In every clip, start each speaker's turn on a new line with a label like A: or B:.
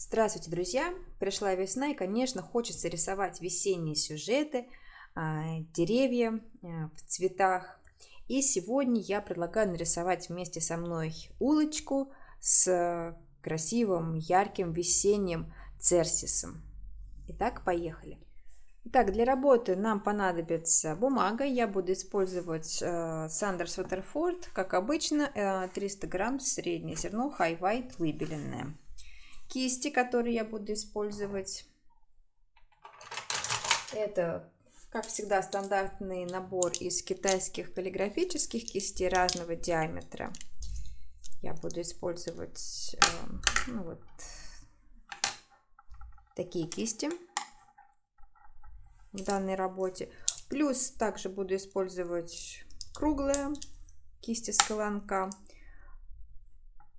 A: Здравствуйте, друзья! Пришла весна, и, конечно, хочется рисовать весенние сюжеты, деревья в цветах. И сегодня я предлагаю нарисовать вместе со мной улочку с красивым, ярким весенним церсисом. Итак, поехали! Итак, для работы нам понадобится бумага. Я буду использовать Sanders Waterford, как обычно, 300 грамм среднее зерно High White выбеленное. Кисти, которые я буду использовать, это, как всегда, стандартный набор из китайских каллиграфических кистей разного диаметра. Я буду использовать вот такие кисти в данной работе. Плюс также буду использовать круглые кисти с колонка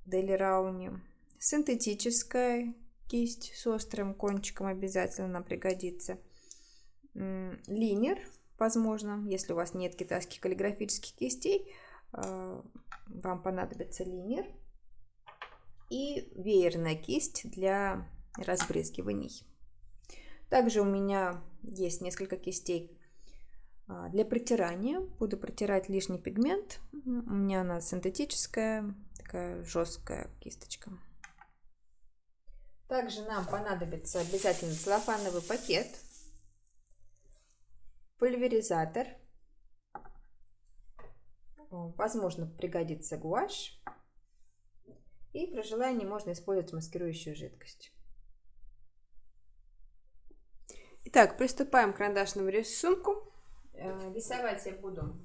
A: Daler Rowney. Синтетическая кисть с острым кончиком обязательно нам пригодится. Линер, возможно, если у вас нет китайских каллиграфических кистей, вам понадобится линер. И веерная кисть для разбрызгиваний. Также у меня есть несколько кистей для протирания. Буду протирать лишний пигмент. У меня она синтетическая, такая жесткая кисточка. Также нам понадобится обязательно целлофановый пакет, пульверизатор, возможно, пригодится гуашь, и при желании можно использовать маскирующую жидкость. Итак, приступаем к карандашному рисунку. Рисовать я буду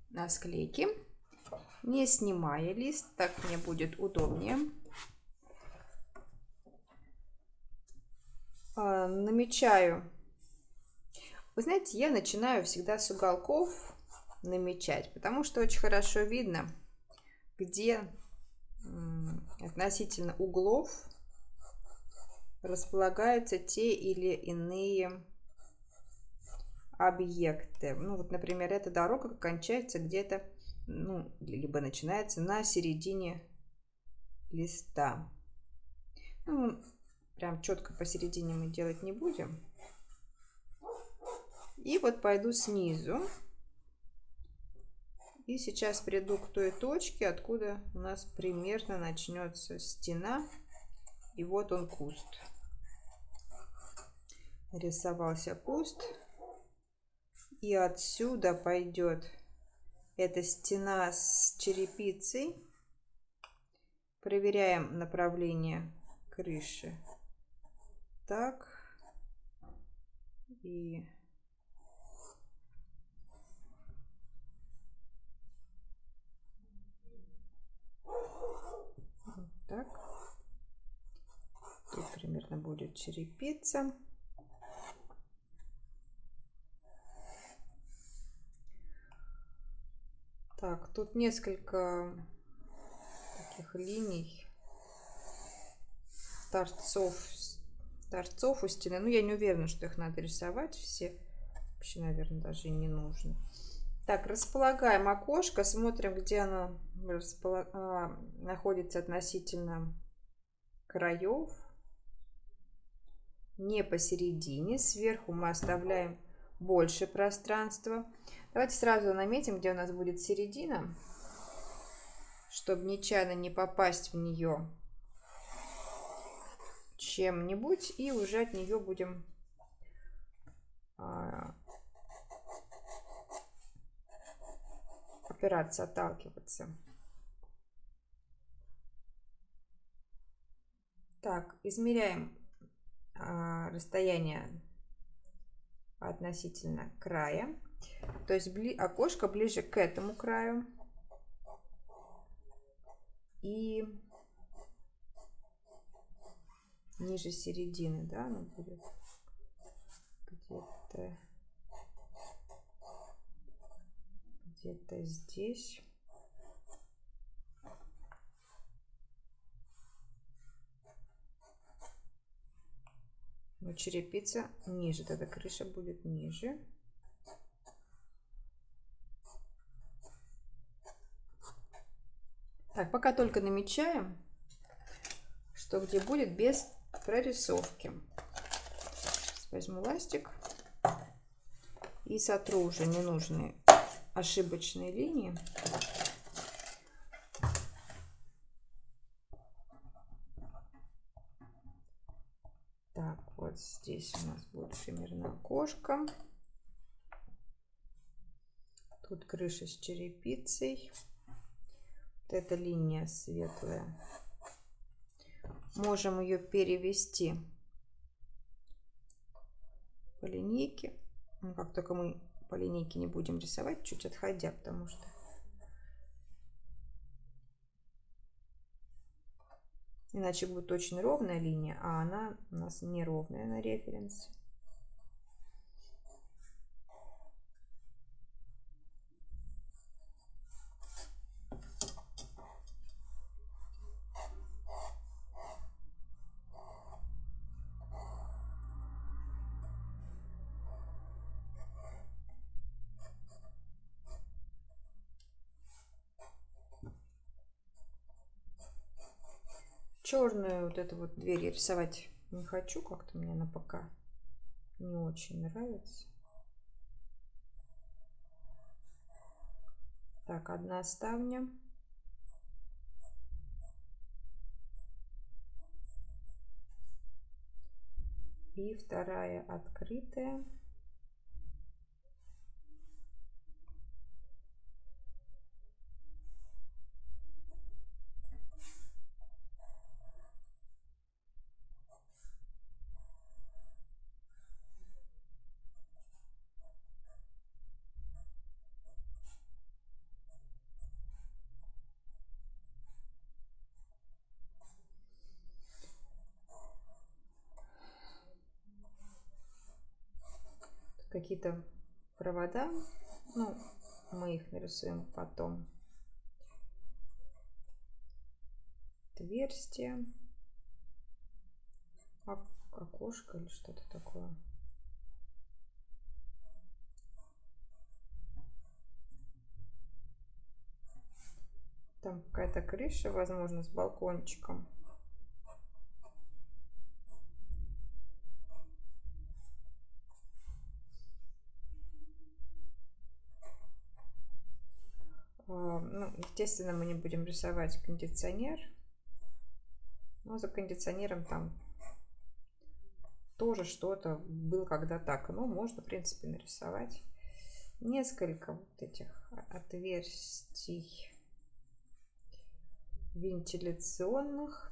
A: на склейке, не снимая лист, так мне будет удобнее. Намечаю. Вы знаете, я начинаю всегда с уголков намечать, потому что очень хорошо видно, где относительно углов располагаются те или иные объекты. Ну вот, например, эта дорога кончается где-то, либо начинается на середине листа. Прям четко посередине мы делать не будем. И вот пойду снизу. И сейчас приду к той точке, откуда у нас примерно начнется стена. И вот он, куст. Нарисовался куст. И отсюда пойдет эта стена с черепицей. Проверяем направление крыши. Так. И вот так. Тут примерно будет черепица. Так, тут несколько таких линий, торцов у стены. Ну, я не уверена, что их надо рисовать все. Вообще, наверное, даже и не нужно. Так, располагаем окошко, смотрим, где оно находится относительно краев. Не посередине. Сверху мы оставляем больше пространства. Давайте сразу наметим, где у нас будет середина, чтобы нечаянно не попасть в нее чем-нибудь, и уже от нее будем опираться, отталкиваться. Так, измеряем расстояние относительно края. То есть окошко ближе к этому краю. И ниже середины, да, оно будет где-то здесь. Но черепица ниже, тогда крыша будет ниже. Так, пока только намечаем, что где будет без прорисовки. Сейчас возьму ластик и сотру уже ненужные ошибочные линии. Так, вот здесь у нас будет примерно окошко. Тут крыша с черепицей. Вот эта линия светлая. Можем ее перевести по линейке. Ну, как только мы по линейке не будем рисовать, чуть отходя, потому что иначе будет очень ровная линия, а она у нас неровная на референсе. Черную вот эту вот дверь я рисовать не хочу, как-то мне она пока не очень нравится. Так, одна ставня. И вторая открытая. Какие-то провода, ну, мы их нарисуем потом. Отверстие, окошко или что-то такое. Там какая-то крыша, возможно, с балкончиком. Ну, естественно, мы не будем рисовать кондиционер. Но за кондиционером там тоже что-то было когда так. Ну, можно, в принципе, нарисовать несколько вот этих отверстий вентиляционных.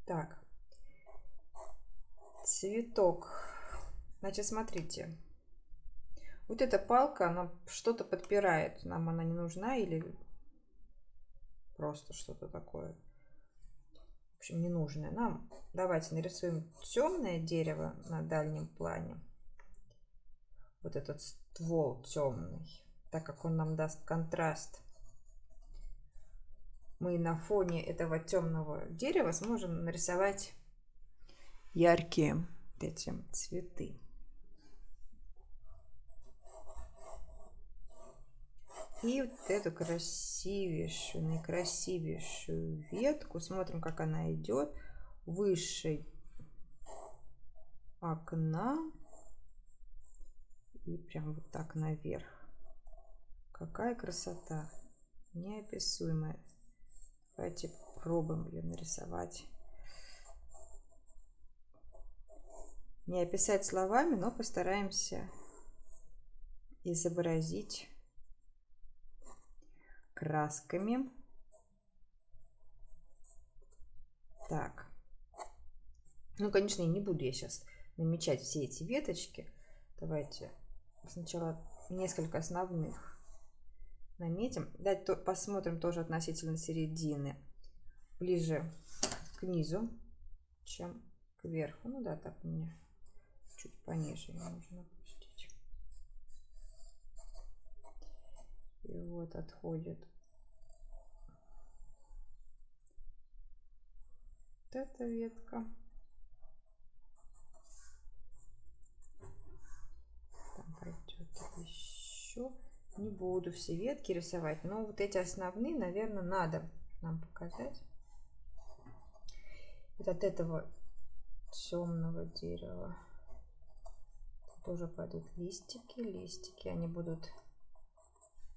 A: Так, цветок. Значит, смотрите. Вот эта палка, она что-то подпирает. Нам она не нужна или просто что-то такое, в общем, ненужное нам. Давайте нарисуем темное дерево на дальнем плане. Вот этот ствол темный, так как он нам даст контраст. Мы на фоне этого темного дерева сможем нарисовать яркие эти цветы. И вот эту красивейшую, наикрасивейшую ветку, смотрим, как она идет выше окна и прям вот так наверх. Какая красота, неописуемая. Давайте пробуем ее нарисовать. Не описать словами, но постараемся изобразить красками. Так. Ну, конечно, я не буду сейчас намечать все эти веточки. Давайте сначала несколько основных наметим. Дальше посмотрим тоже относительно середины. Ближе к низу, чем к верху. Ну да, так мне чуть пониже ее нужно опустить. И вот отходит вот эта ветка. Еще не буду все ветки рисовать, но вот эти основные, наверное, надо нам показать. Вот от этого темного дерева тоже пойдут листики. Они будут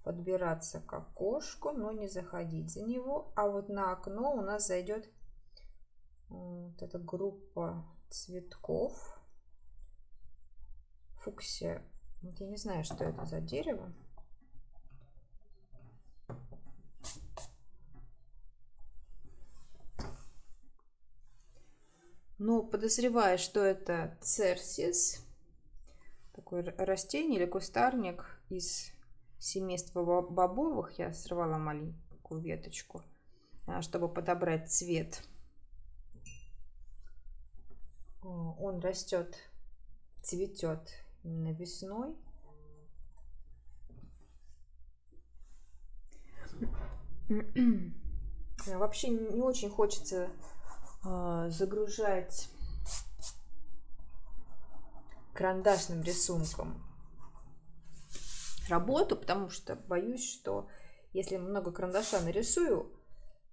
A: подбираться к окошку, но не заходить за него. А вот на окно у нас зайдет вот эта группа цветков. Фуксия. Вот я не знаю, что это за дерево. Но подозреваю, что это церсис. Такое растение или кустарник из семейства бобовых. Я сорвала маленькую веточку, чтобы подобрать цвет. Он растет, цветет именно весной. Вообще не очень хочется загружать карандашным рисунком работу, потому что боюсь, что если много карандаша нарисую,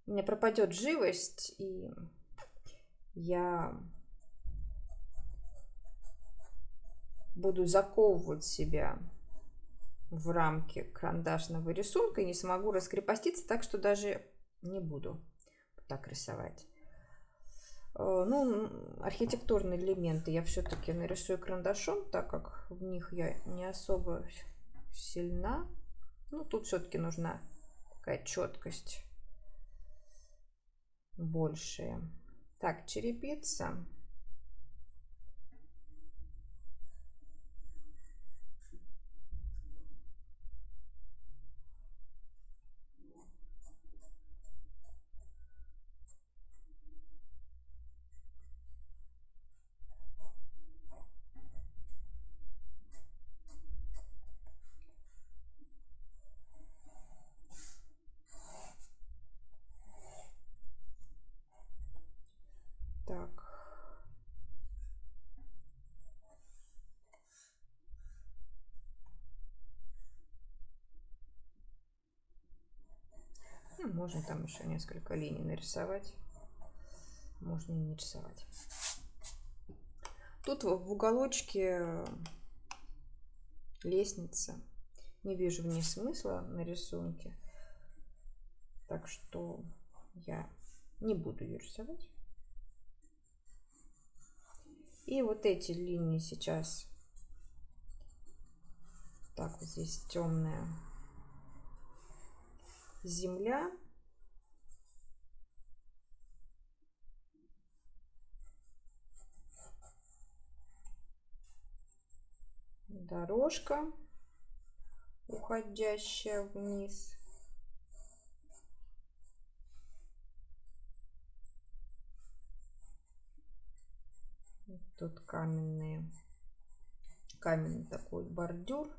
A: у меня пропадет живость, и я буду заковывать себя в рамки карандашного рисунка и не смогу раскрепоститься, так что даже не буду так рисовать. Ну, архитектурные элементы я все-таки нарисую карандашом, так как в них я не особо сильна. Ну, тут все-таки нужна такая четкость большая. Так, черепица. Так. Ну, можно там еще несколько линий нарисовать. Можно и не рисовать. Тут в уголочке лестница. Не вижу в ней смысла на рисунке. Так что я не буду ее рисовать. И вот эти линии сейчас. Так, вот здесь темная земля. Дорожка, уходящая вниз. Тут каменный такой бордюр.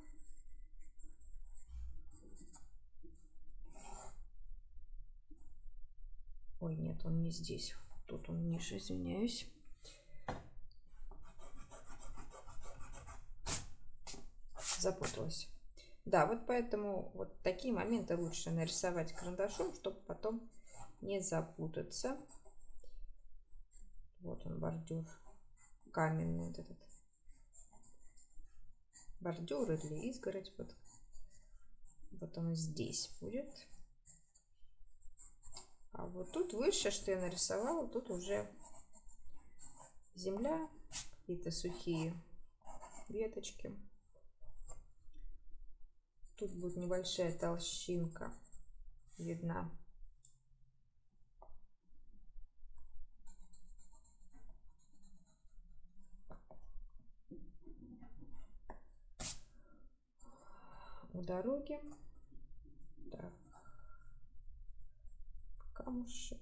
A: Ой, нет, он не здесь. Тут он ниже, извиняюсь. Запуталась. Да, вот поэтому вот такие моменты лучше нарисовать карандашом, чтобы потом не запутаться. Вот он, бордюр каменный, вот этот бордюр или изгородь. Вот он здесь будет. А вот тут выше, что я нарисовала, тут уже земля, какие-то сухие веточки. Тут будет небольшая толщинка видна. У дороги. Так. Камушек.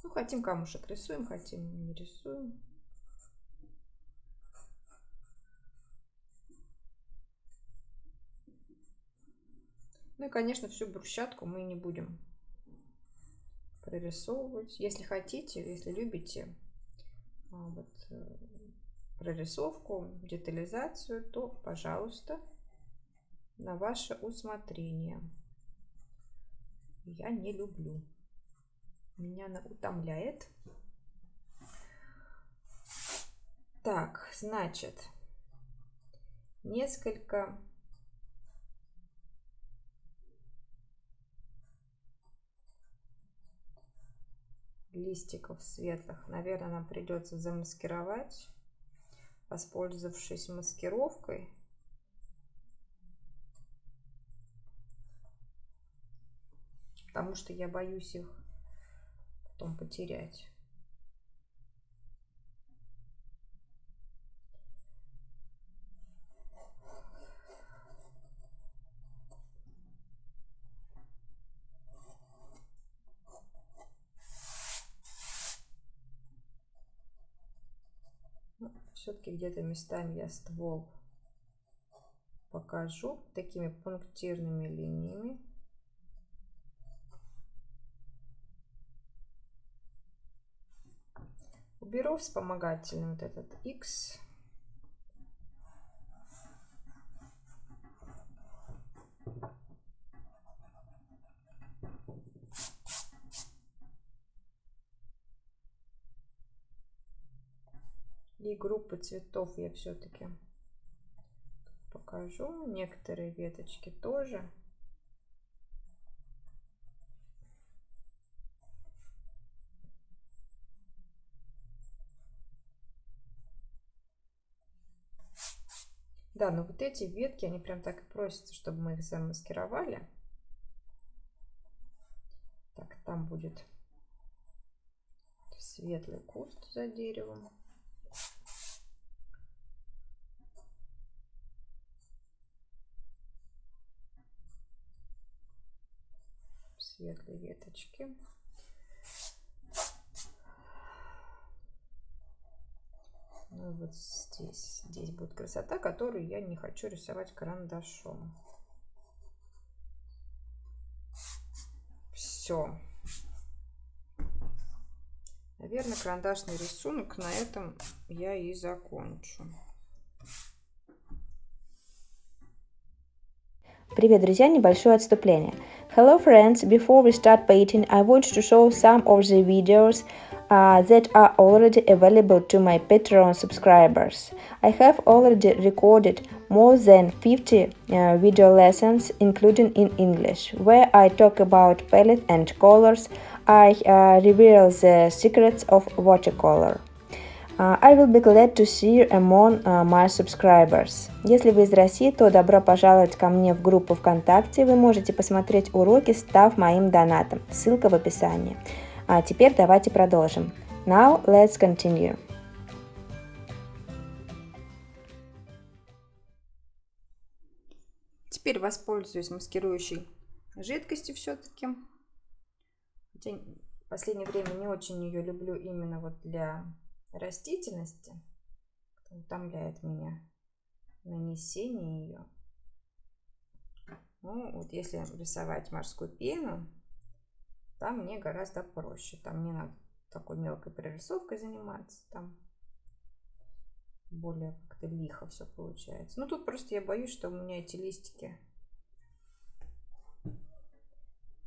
A: Ну, хотим камушек рисуем, хотим не рисуем. Ну и, конечно, всю брусчатку мы не будем прорисовывать. Если хотите, если любите, вот, прорисовку, детализацию, то, пожалуйста, на ваше усмотрение. Я не люблю. Меня она утомляет. Так, значит, несколько листиков светлых, наверное, нам придется замаскировать, воспользовавшись маскировкой. Потому что я боюсь их потом потерять. Все-таки где-то местами я ствол покажу такими пунктирными линиями. Уберу вспомогательный вот этот X. И группы цветов я все-таки покажу. Некоторые веточки тоже. Да, но вот эти ветки, они прям так и просятся, чтобы мы их замаскировали. Так, там будет светлый куст за деревом. Светлые веточки. Ну вот здесь будет красота, которую я не хочу рисовать карандашом. Все. Наверное, карандашный рисунок на этом я и закончу.
B: Привет, друзья! Небольшое отступление. Hello, friends! Before we start painting, I want to show some of the videos that are already available to my Patreon subscribers. I have already recorded more than 50 video lessons, including in English, where I talk about palette and colors. I reveal the secrets of watercolor. I will be glad to see you among my subscribers. Если вы из России, то добро пожаловать ко мне в группу ВКонтакте. Вы можете посмотреть уроки, став моим донатом. Ссылка в описании. А теперь давайте продолжим. Now let's continue.
A: Теперь воспользуюсь маскирующей жидкостью все-таки. Хотя в последнее время не очень ее люблю именно вот для растительности. Утомляет меня нанесение ее. Ну, вот если рисовать морскую пену, там мне гораздо проще. Там не надо такой мелкой прорисовкой заниматься. Там более как-то лихо все получается. Ну, тут просто я боюсь, что у меня эти листики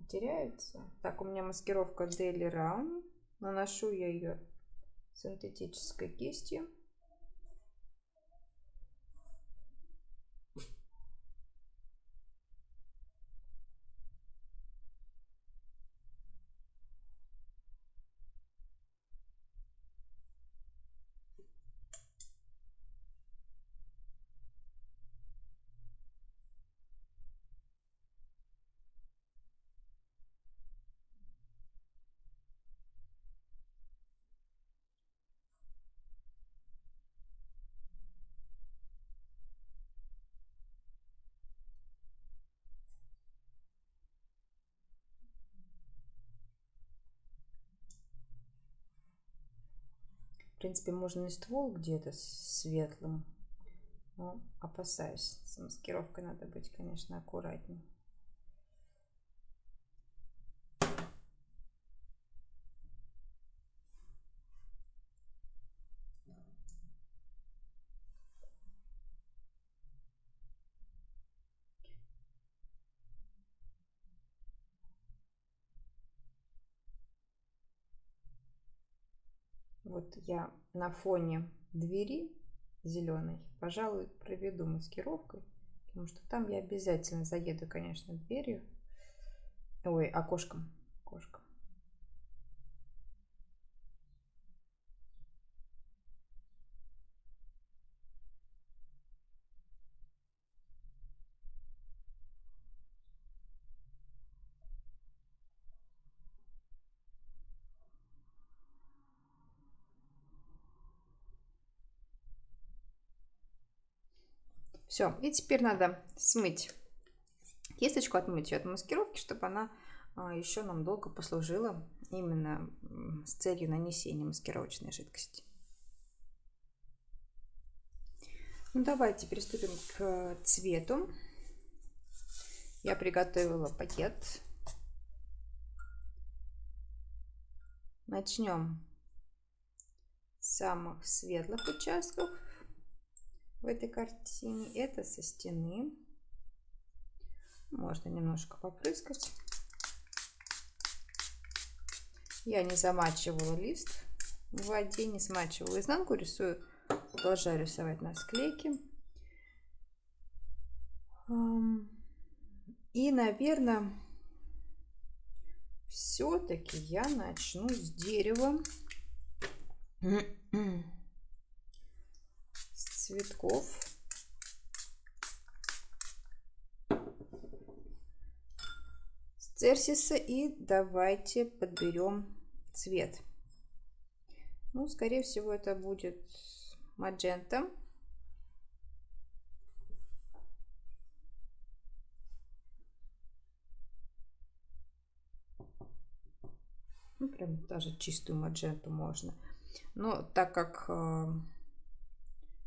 A: теряются. Так, у меня маскировка Daily Run. Наношу я ее синтетической кистью. В принципе, можно и ствол где-то светлым. Но опасаюсь. С маскировкой надо быть, конечно, аккуратней. Вот я на фоне двери зеленой, пожалуй, проведу маскировкой, потому что там я обязательно заеду, конечно, дверью. Ой, окошком. Окошком. Все, и теперь надо смыть кисточку, отмыть ее от маскировки, чтобы она еще нам долго послужила именно с целью нанесения маскировочной жидкости. Ну, давайте приступим к цвету. Я приготовила пакет. Начнем с самых светлых участков в этой картине. Это со стены. Можно немножко попрыскать. Я не замачивала лист в воде, не смачивала изнанку, рисую, продолжаю рисовать на склейке. И, наверное, все-таки я начну с дерева, с цветков. С церсиса, и давайте подберем цвет. Ну, скорее всего, это будет маджента. Ну, прям даже чистую мадженту можно. Но так как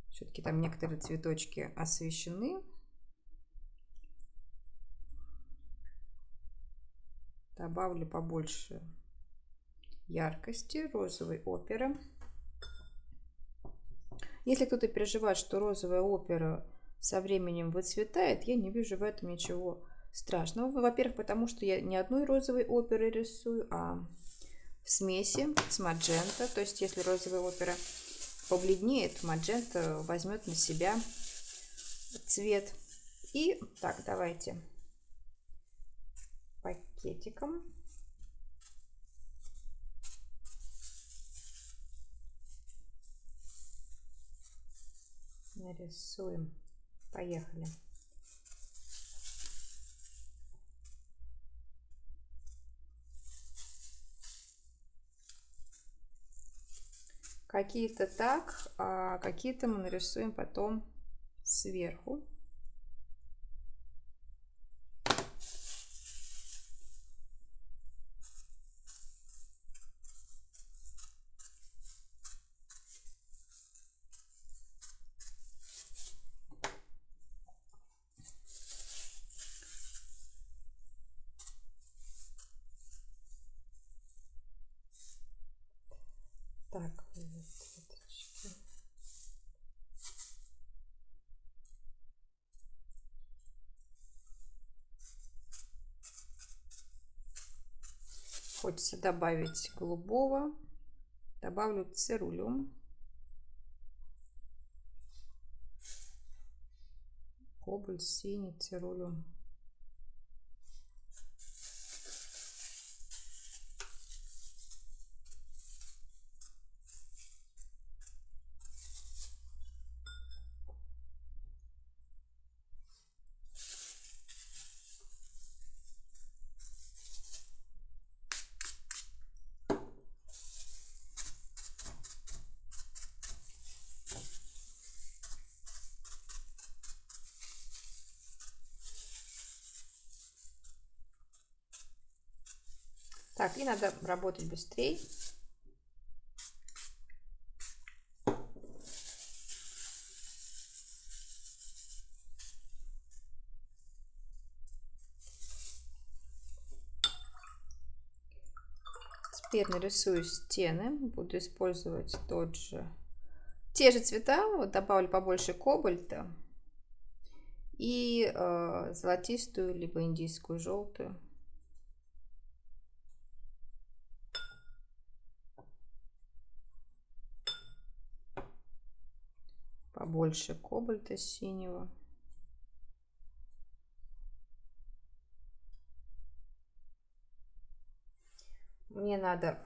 A: все-таки там некоторые цветочки освещены, добавлю побольше яркости розовой оперы. Если кто-то переживает, что розовая опера со временем выцветает, я не вижу в этом ничего страшного. Во-первых, потому что я не одной розовой оперы рисую, а в смеси с маджента. То есть, если розовая опера побледнеет, маджента возьмет на себя цвет. И так, давайте пакетиком нарисуем. Поехали. Какие-то так, а какие-то мы нарисуем потом сверху. Так, цветочки. Хочется добавить голубого. Добавлю цирулю. Кобальт, синий, цирулю. Так, и надо работать быстрее. Теперь нарисую стены. Буду использовать те же цвета. Вот добавлю побольше кобальта и золотистую либо индийскую желтую. побольше кобальта синего. Мне надо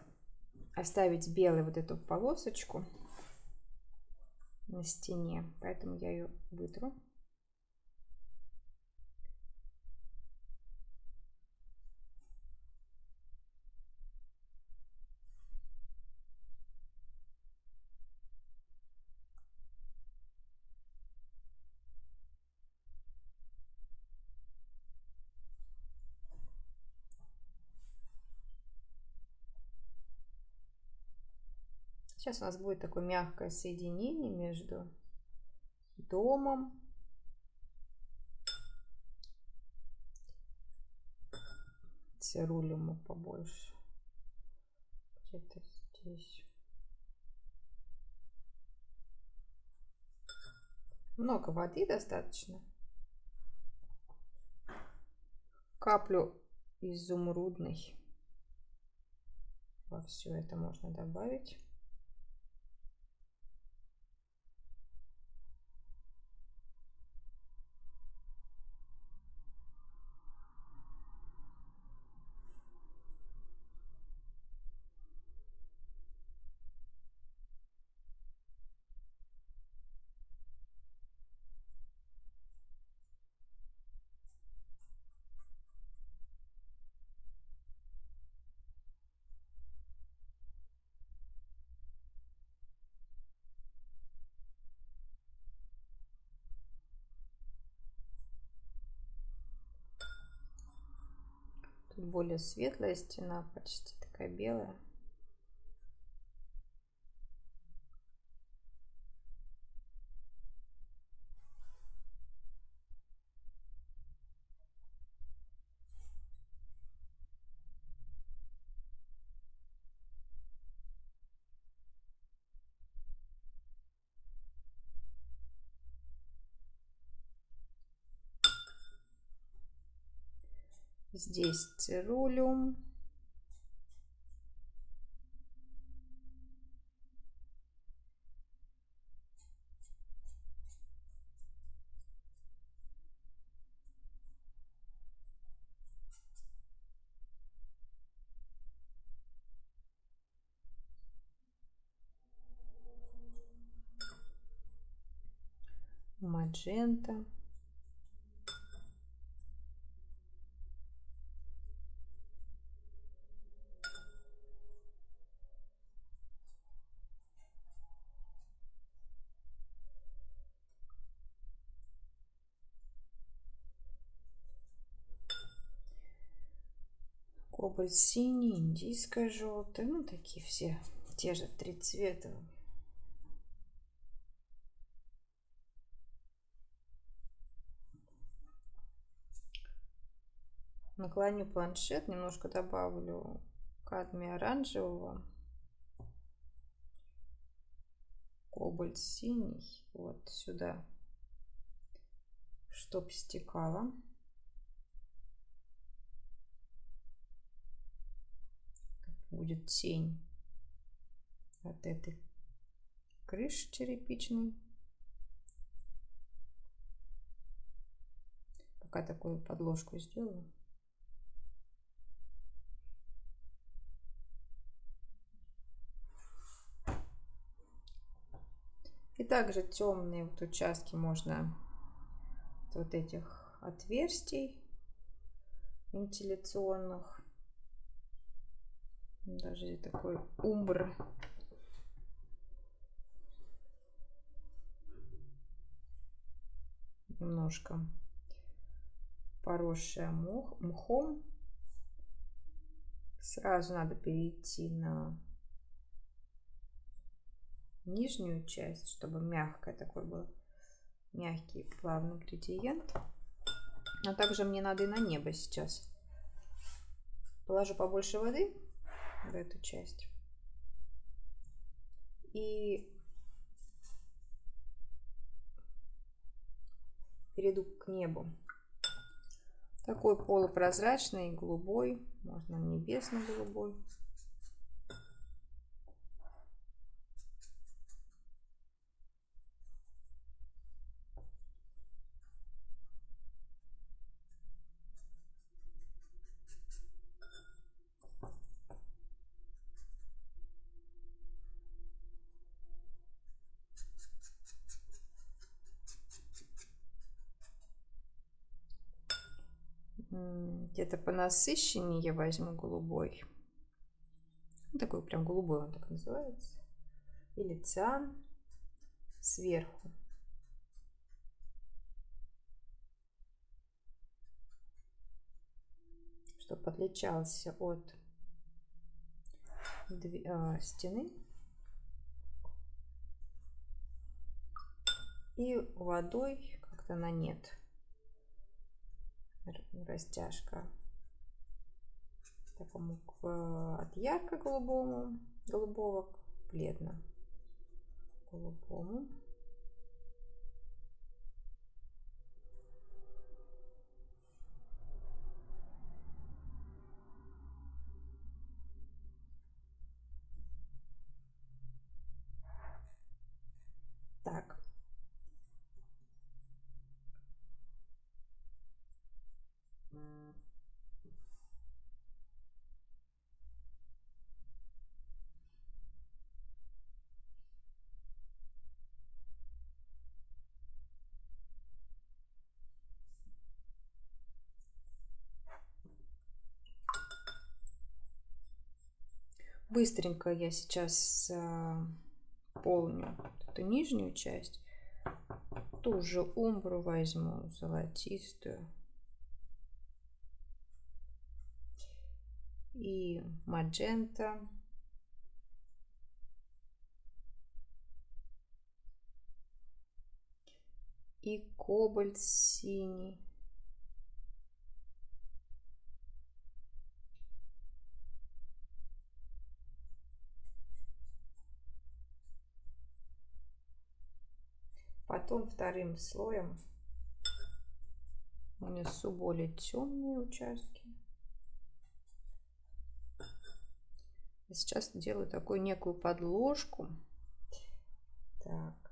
A: оставить белой вот эту полосочку на стене, поэтому я ее вытру. Сейчас у нас будет такое мягкое соединение между домом цирулиума побольше. Где-то здесь. Много воды достаточно. Каплю изумрудной во все это можно добавить. Тут более светлая стена, почти такая белая. Здесь цирулиум. Маджента. Кобальт синий, индийское желтое. Ну, такие все те же 3 цвета. Наклоню планшет, немножко добавлю кадмия оранжевого, кобальт синий, вот сюда, чтоб стекало. Будет тень от этой крыши черепичной. Пока такую подложку сделаю. И также темные вот участки можно вот этих отверстий вентиляционных. Даже такой умбр. Немножко поросшая мхом. Сразу надо перейти на нижнюю часть, чтобы мягкое такой был, мягкий плавный градиент. А также мне надо и на небо сейчас. Положу побольше воды в эту часть и перейду к небу. Такой полупрозрачный, голубой, можно небесно-голубой. где-то понасыщеннее я возьму голубой. Такой прям голубой он так называется. Или циан сверху. Чтобы отличался от стены. И водой как-то на нет. Растяжка такому от голубого к бледно-голубому. Так. Быстренько я сейчас заполню эту нижнюю часть. Ту же умбру возьму, золотистую. И маджента. И кобальт синий. Потом вторым слоем нанесу более темные участки. Я сейчас делаю такую некую подложку. Так.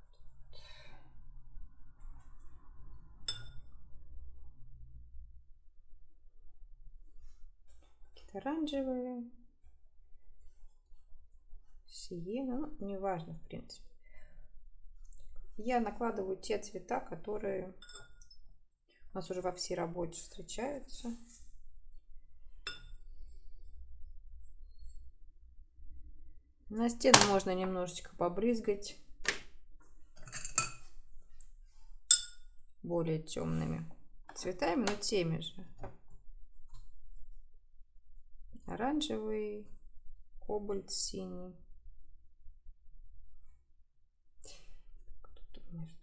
A: Какие-то оранжевые. Сиена, ну, неважно, в принципе. Я накладываю те цвета, которые у нас уже во всей работе встречаются. На стену можно немножечко побрызгать более темными цветами, но теми же. Оранжевый, кобальт синий. Тут у меня что-то.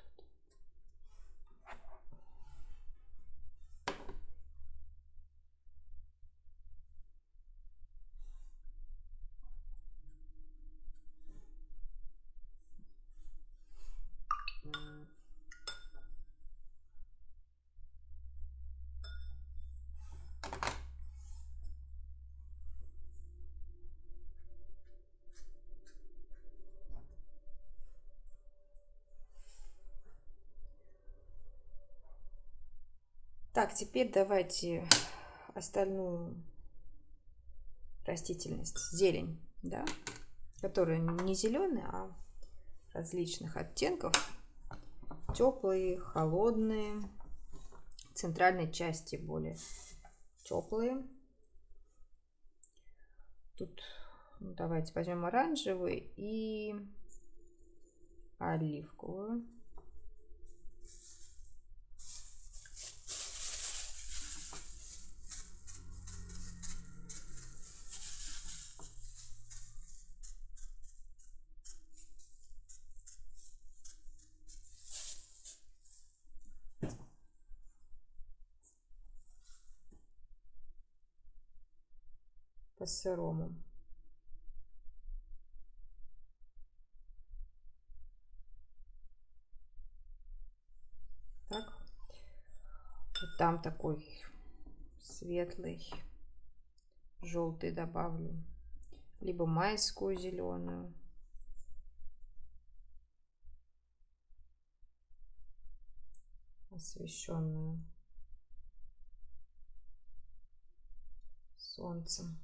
A: Так, теперь давайте остальную растительность, зелень, да, которая не зеленая, а различных оттенков. Теплые, холодные, в центральной части более теплые. Тут давайте возьмем оранжевый и оливковую. По сырому. Так. Вот там такой светлый, желтый добавлю. Либо майскую зеленую. Освещенную солнцем.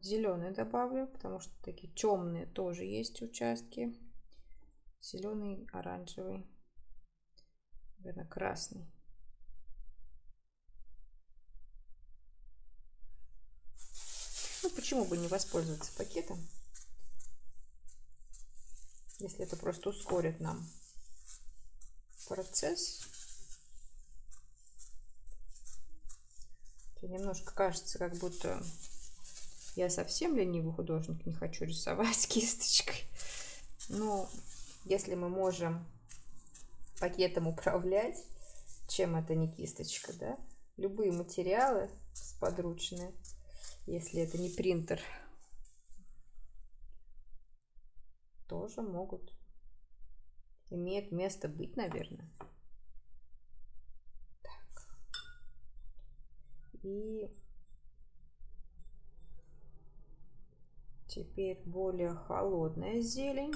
A: Зеленый добавлю, потому что такие темные тоже есть участки. Зеленый, оранжевый, наверное, красный. Ну, почему бы не воспользоваться пакетом, если это просто ускорит нам процесс. Немножко кажется, как будто я совсем ленивый художник, не хочу рисовать кисточкой. Но если мы можем пакетом управлять, чем это не кисточка, да? Любые материалы подручные, если это не принтер, тоже могут, имеют место быть, наверное. Так. И теперь более холодная зелень.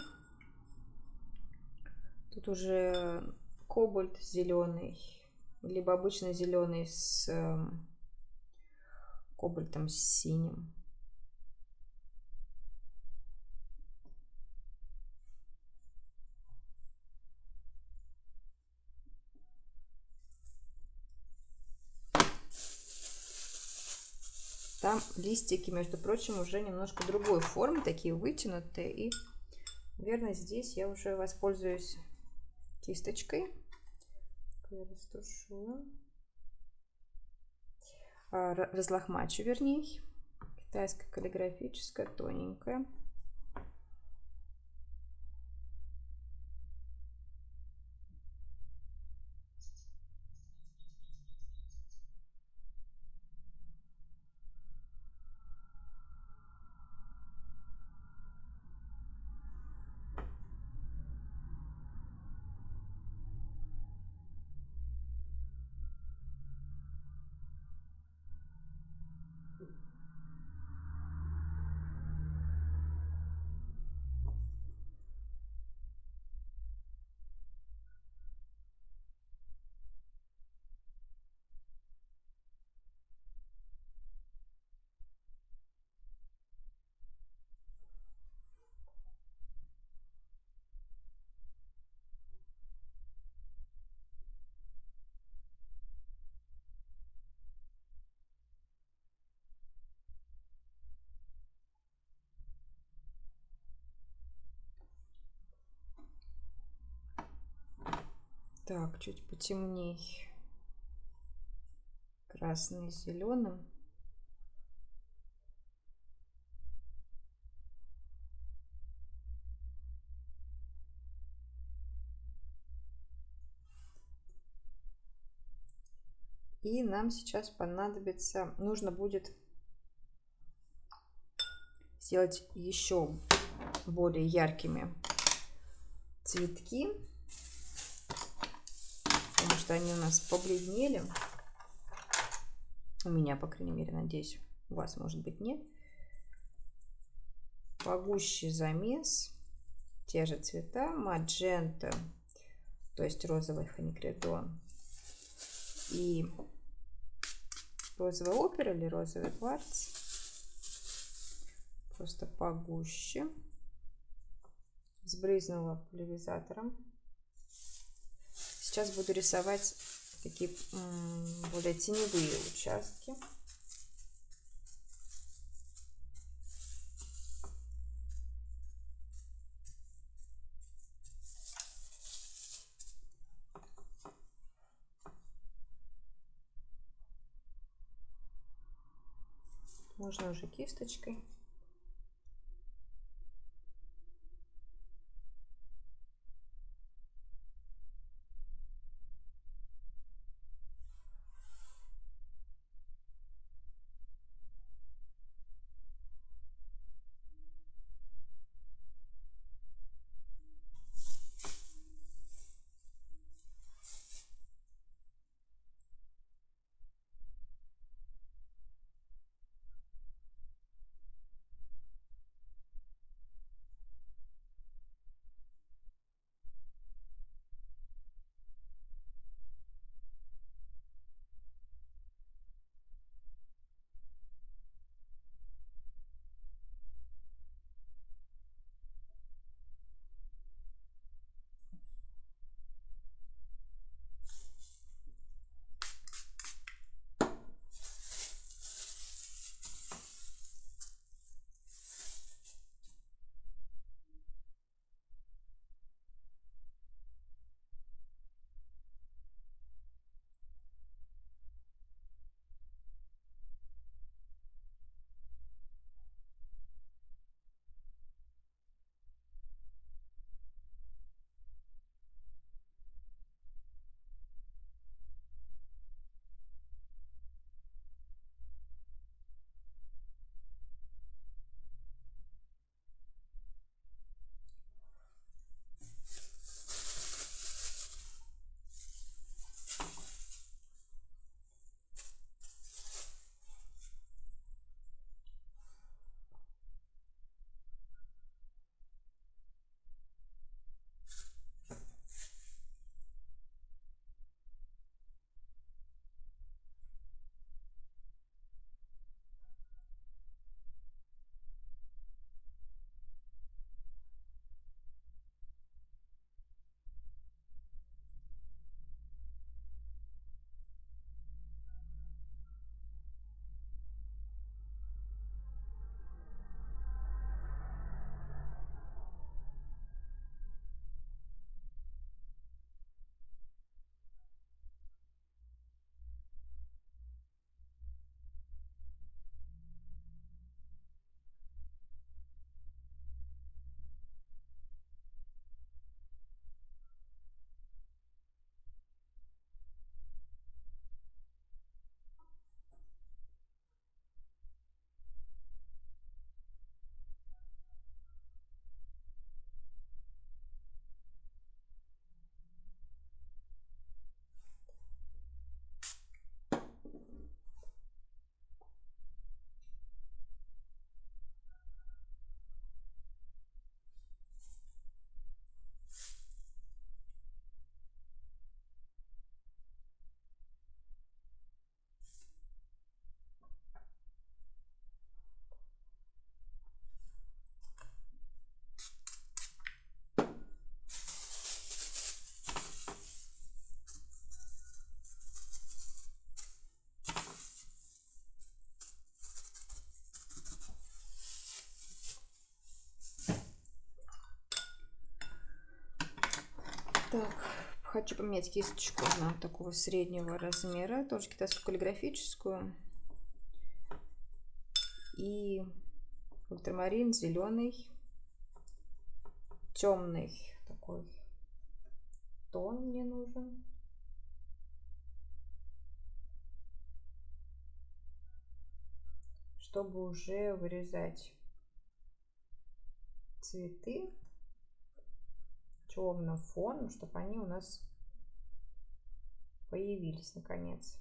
A: Тут уже кобальт зеленый, либо обычно зеленый с кобальтом синим. Там листики, между прочим, уже немножко другой формы, такие вытянутые. И, наверное, здесь я уже воспользуюсь кисточкой. Я растушую. Разлохмачу, вернее. Китайская каллиграфическая, тоненькая. Так, чуть потемней. Красный с зеленым. И нам сейчас понадобится, нужно будет сделать еще более яркими цветки, потому что они у нас побледнели. У меня, по крайней мере, надеюсь, у вас, может быть, нет. Погуще замес, те же цвета, маджента, то есть розовый феникридон, и розовая опера или розовый кварц, просто погуще. Сбрызнула пульверизатором. Сейчас буду рисовать такие более теневые участки. Можно уже кисточкой. Так, хочу поменять кисточку на такого среднего размера, тоже китайскую каллиграфическую. И ультрамарин зеленый, темный такой тон мне нужен. Чтобы уже вырезать цветы темным фоном, чтобы они у нас появились наконец.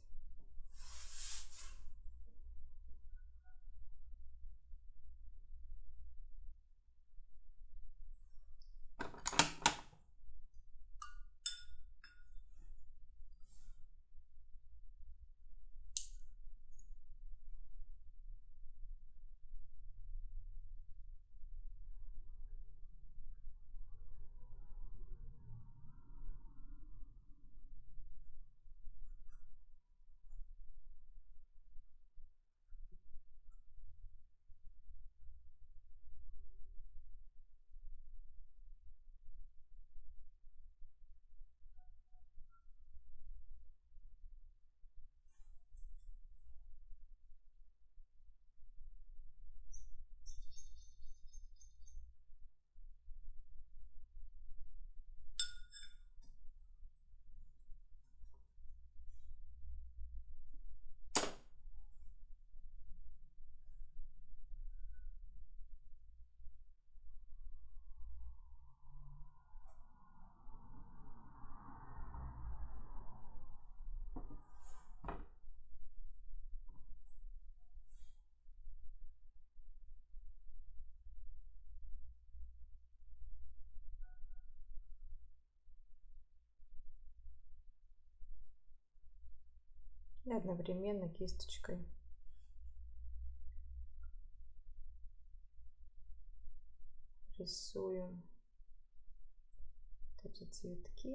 A: И одновременно кисточкой рисуем вот эти цветки.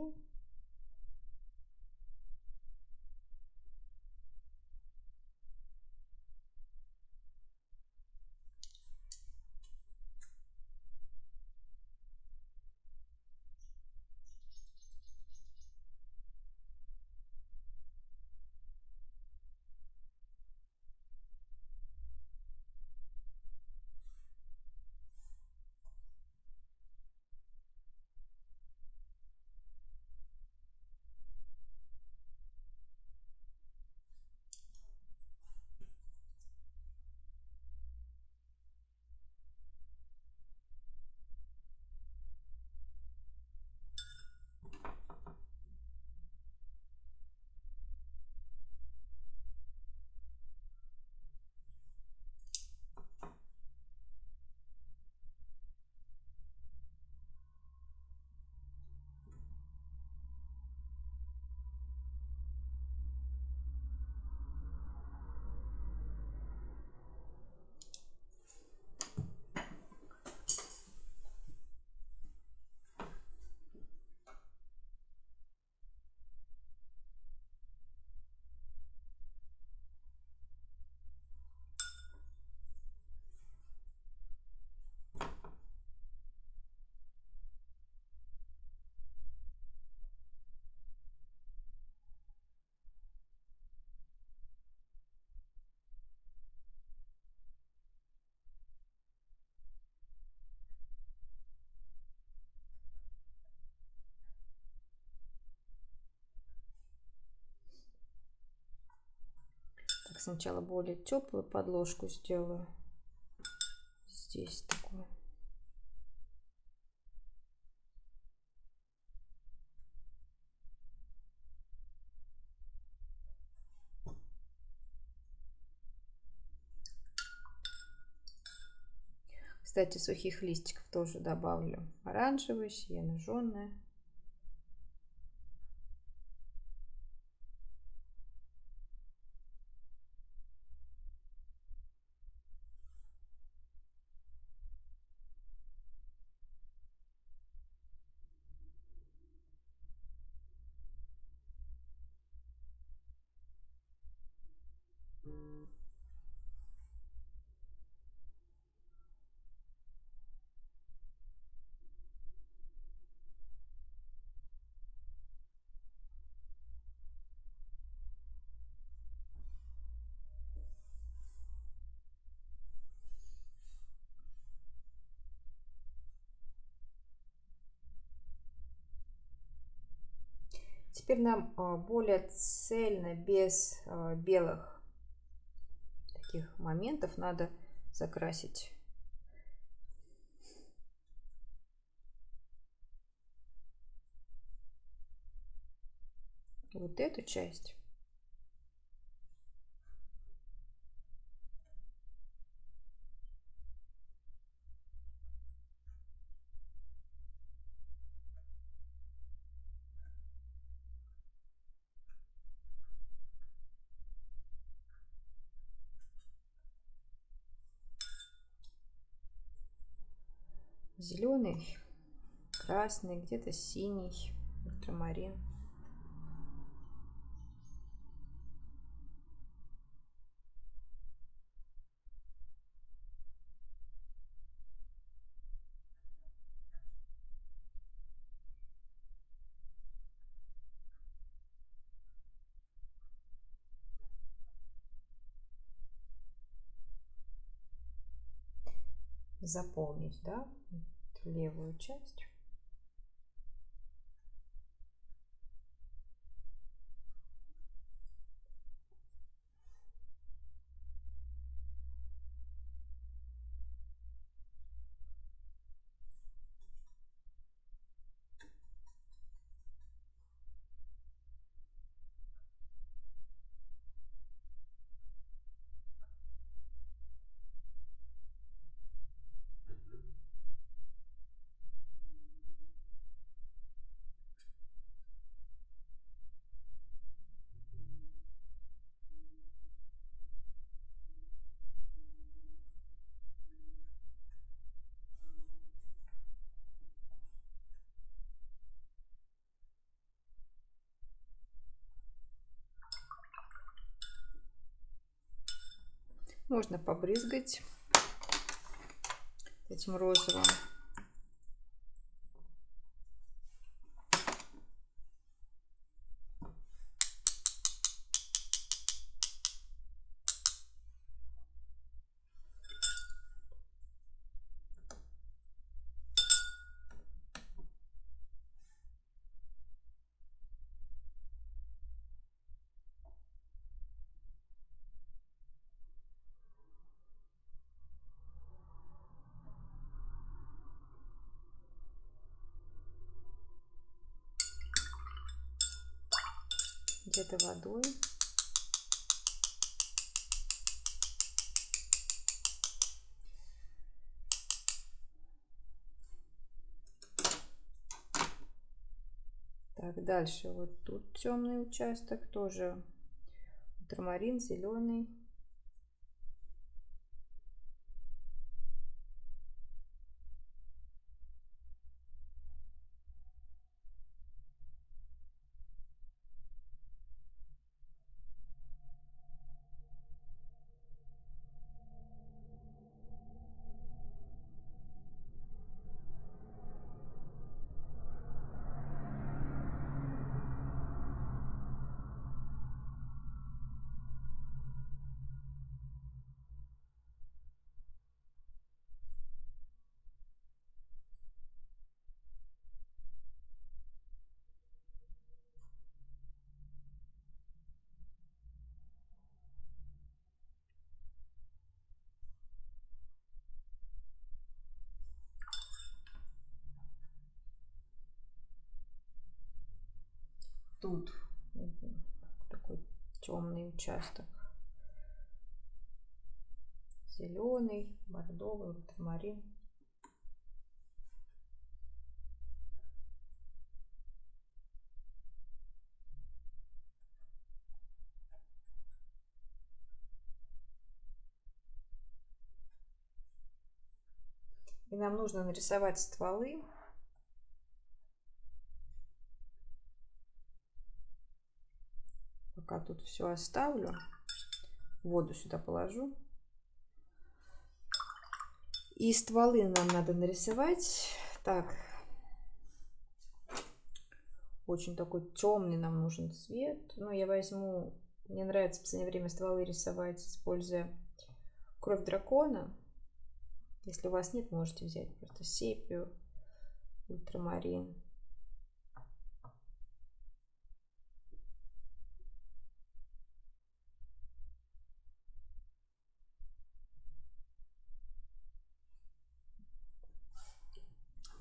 A: Так, сначала более теплую подложку сделаю. Здесь такую. Кстати, сухих листиков тоже добавлю. Оранжевый, сиено-жженое. Теперь нам более цельно, без белых таких моментов, надо закрасить вот эту часть. Зеленый, красный, где-то синий, ультрамарин. Заполнить, да, левую часть. Можно побрызгать этим розовым. Где-то водой. Так, дальше вот тут темный участок, тоже ультрамарин, зеленый. Тут такой темный участок. Зеленый, бордовый, ультрамарин. И нам нужно нарисовать стволы. Пока тут все оставлю. Воду сюда положу. И стволы нам надо нарисовать. Так. Очень такой темный нам нужен цвет. Но я возьму... Мне нравится в последнее время стволы рисовать, используя кровь дракона. Если у вас нет, можете взять просто сепию, ультрамарин.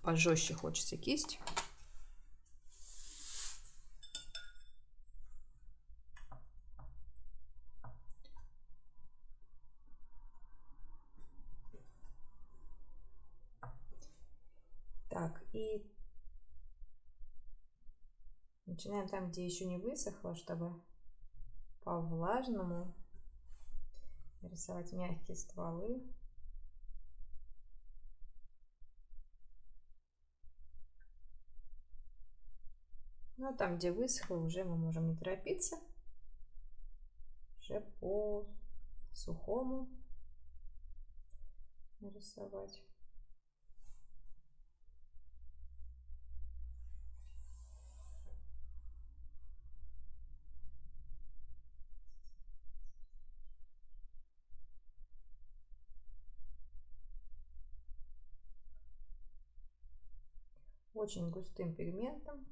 A: пожестче хочется кисть. Так, и начинаем там, где еще не высохло, чтобы по влажному рисовать мягкие стволы. Ну а там, где высохло, уже мы можем не торопиться. Уже по сухому нарисовать. Очень густым пигментом.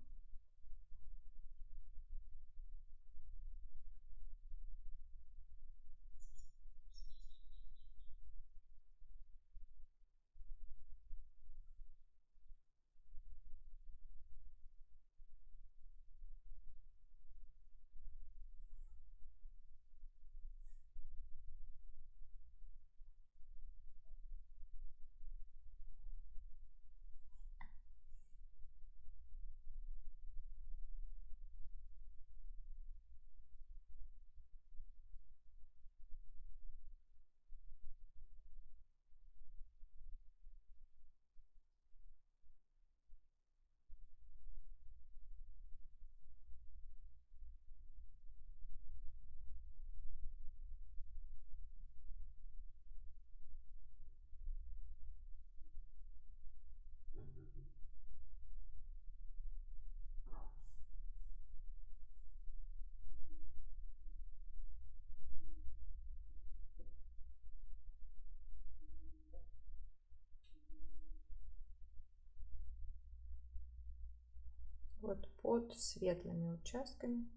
A: Вот под светлыми участками.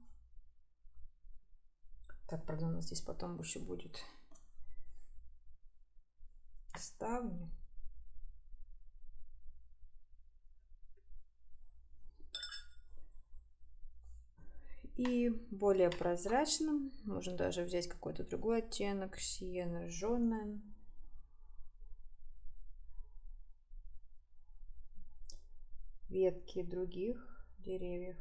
A: Так, правда, у нас здесь потом еще будет ставни. И более прозрачным можно даже взять какой-то другой оттенок, сиена жженая. Ветки других деревьев.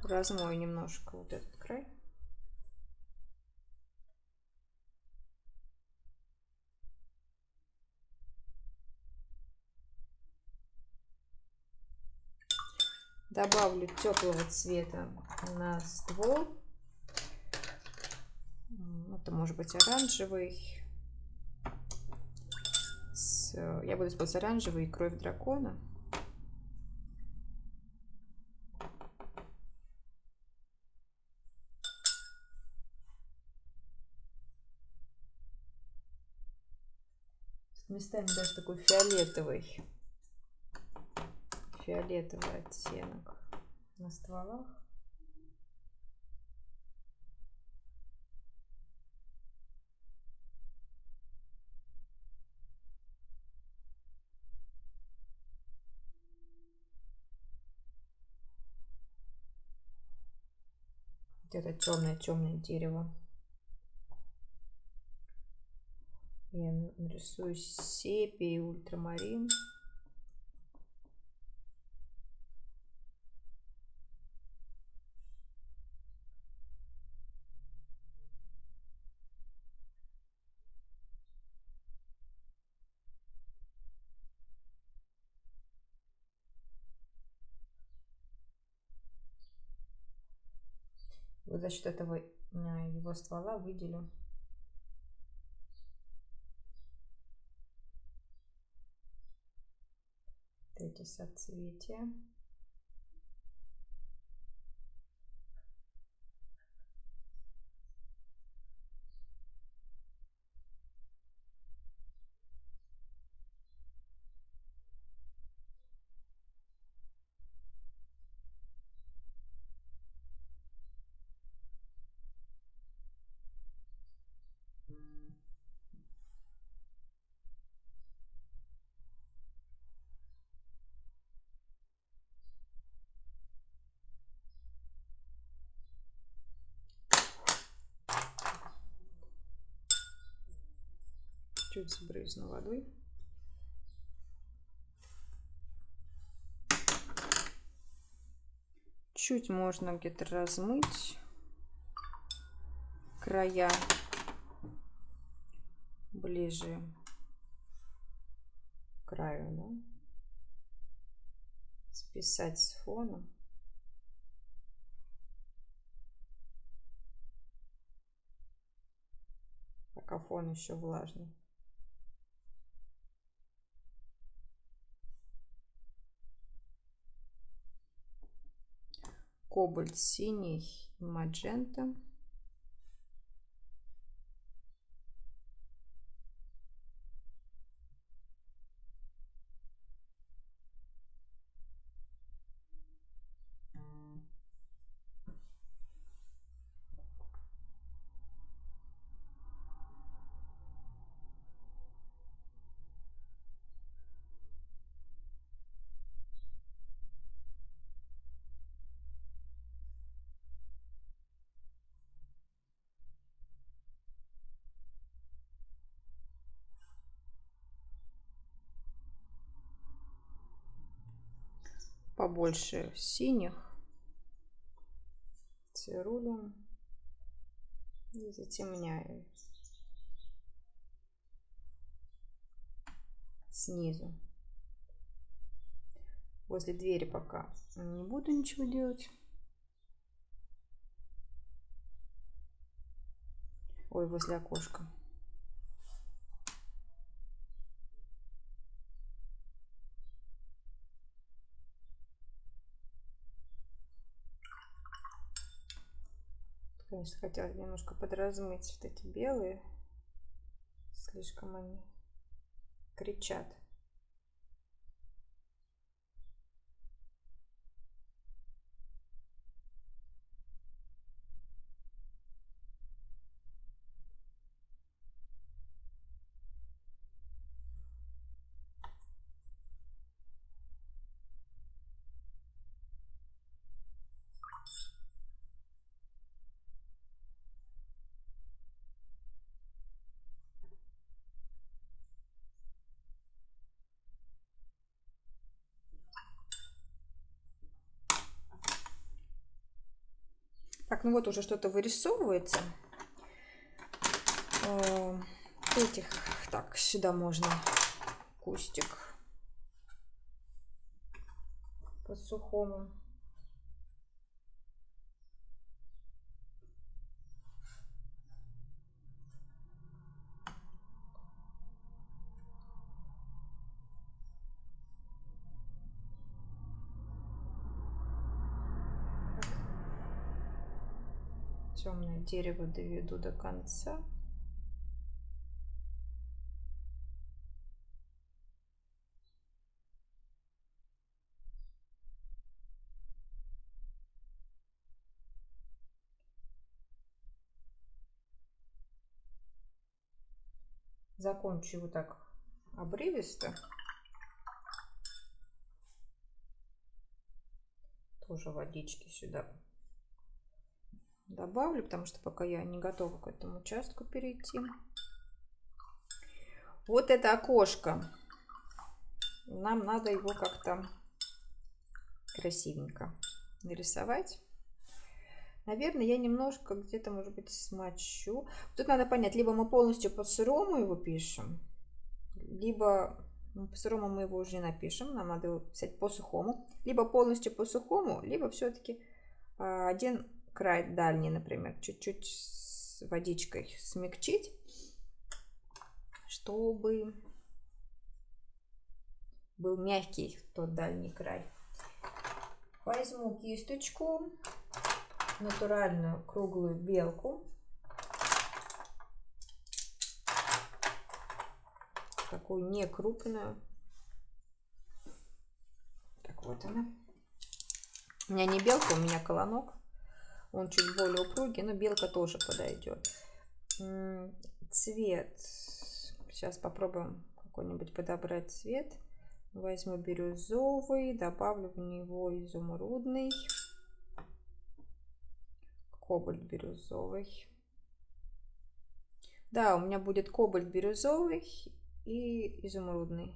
A: Размою немножко вот этот край. Добавлю теплого цвета на ствол. Это может быть оранжевый. Я буду использовать оранжевый и кровь дракона. Местами даже такой фиолетовый оттенок на стволах. Вот это темное дерево. Я нарисую сепия и ультрамарин. Вот за счет этого его ствола выделю эти соцветия. Чуть сбрызну водой. Чуть можно где-то размыть края ближе к краю, да? Списать с фоном. Пока фон еще влажный. Кобальт синий и маджента. Побольше синих, цирулем и затемняю снизу. Возле двери пока не буду ничего делать. Ой, возле окошка. Конечно, хотелось немножко подразмыть вот эти белые. Слишком они кричат. Так, ну вот уже что-то вырисовывается. Этих, так, сюда можно кустик по сухому. Темное дерево доведу до конца. Закончу его так обрывисто. Тоже водички сюда добавлю, потому что пока я не готова к этому участку перейти. Вот это окошко. Нам надо его как-то красивенько нарисовать. Наверное, я немножко где-то, может быть, смочу. Тут надо понять, либо мы полностью по сырому его пишем, либо по сырому мы его уже не напишем, нам надо его писать по сухому. Либо полностью по сухому, либо все-таки один край дальний, например, чуть-чуть с водичкой смягчить, чтобы был мягкий тот дальний край. Возьму кисточку, натуральную круглую белку, такую не крупную. Так, вот она. У меня не белка, у меня колонок. Он чуть более упругий, но белка тоже подойдет. Цвет. Сейчас попробуем какой-нибудь подобрать цвет. Возьму бирюзовый, добавлю в него изумрудный. Кобальт бирюзовый. Да, у меня будет кобальт бирюзовый и изумрудный.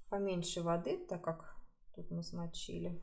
A: Поменьше воды, так как тут мы смочили.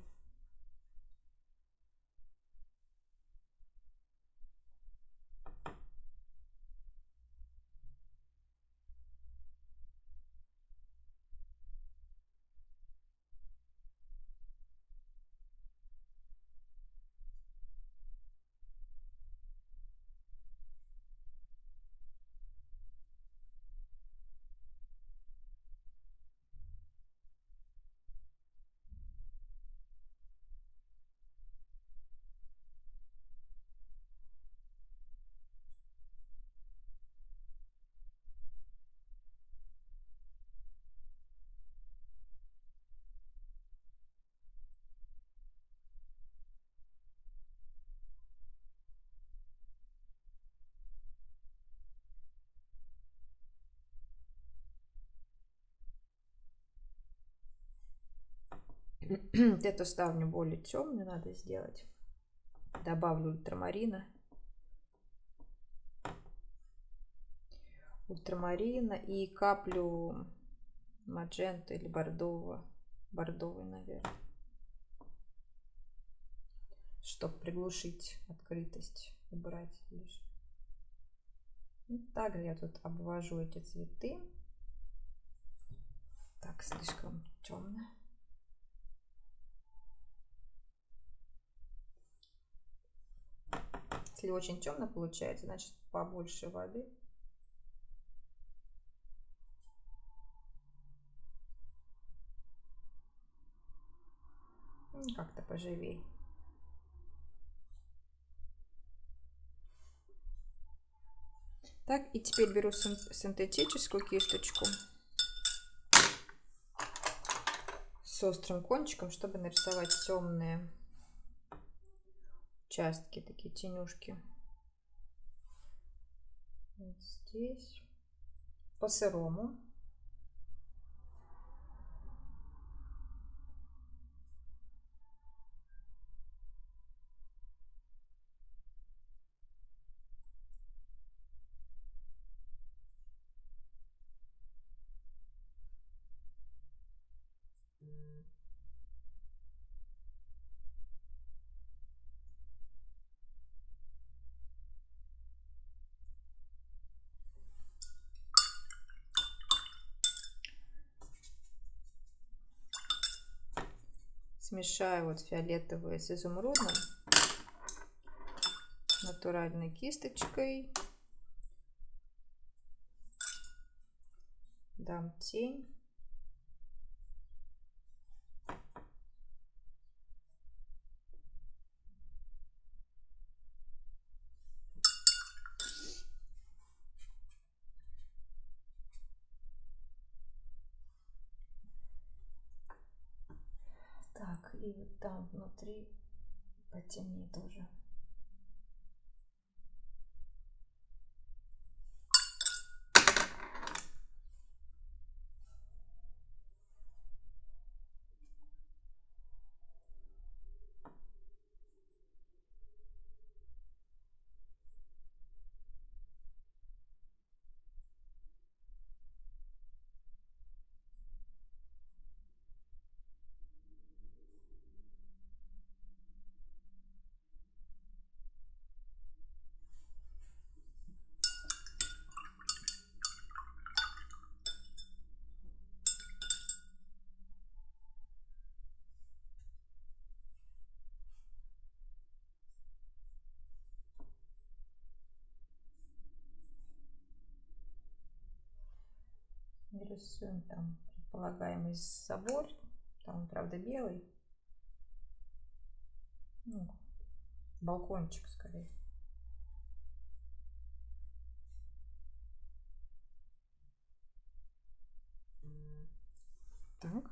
A: Эту ставню более темную надо сделать. Добавлю ультрамарина и каплю маджента или бордовый, наверное, чтобы приглушить открытость, убрать лишнее. Также я тут обвожу эти цветы. Так, слишком темно. Если очень темно получается, значит побольше воды. Как-то поживей. Так, и теперь беру синтетическую кисточку с острым кончиком, чтобы нарисовать темные участки, такие тенюшки. Вот здесь. По сырому. Смешаю вот фиолетовый с изумрудным натуральной кисточкой. Дам тень. Так, и вот там внутри потемнее тоже. Рисуем там предполагаемый забор. Там, правда, белый. Ну, балкончик скорее. Так.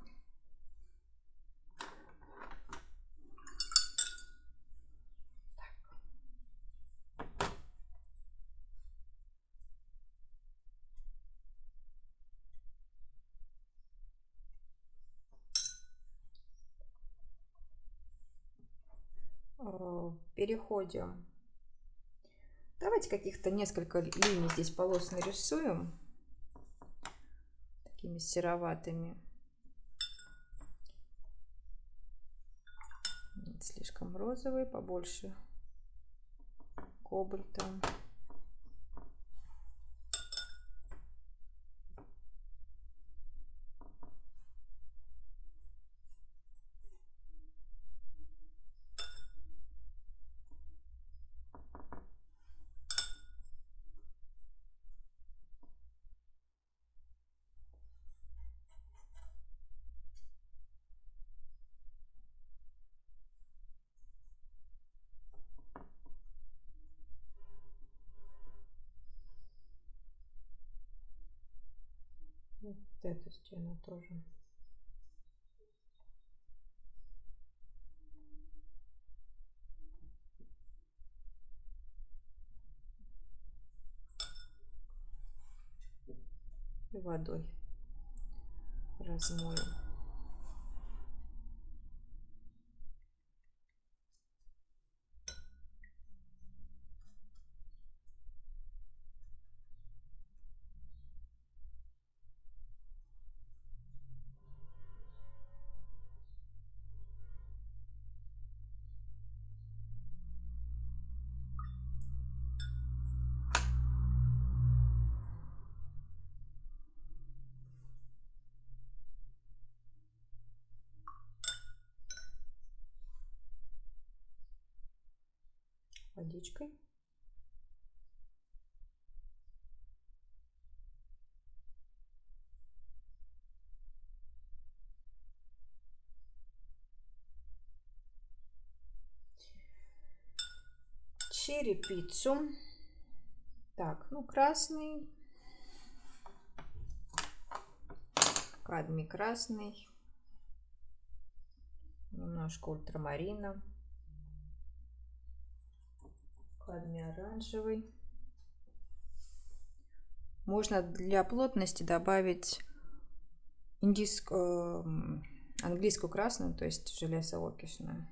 A: Переходим Давайте каких-то несколько линий здесь полос нарисуем. Такими сероватыми. Нет, слишком розовый, побольше кобальта. Вот эту стену тоже. И водой размоем. Водичкой. Черепицу. Так, ну красный. Кадмий красный. Немножко ультрамарина. Кадмий оранжевый. Можно для плотности добавить английскую красную, то есть железоокисную.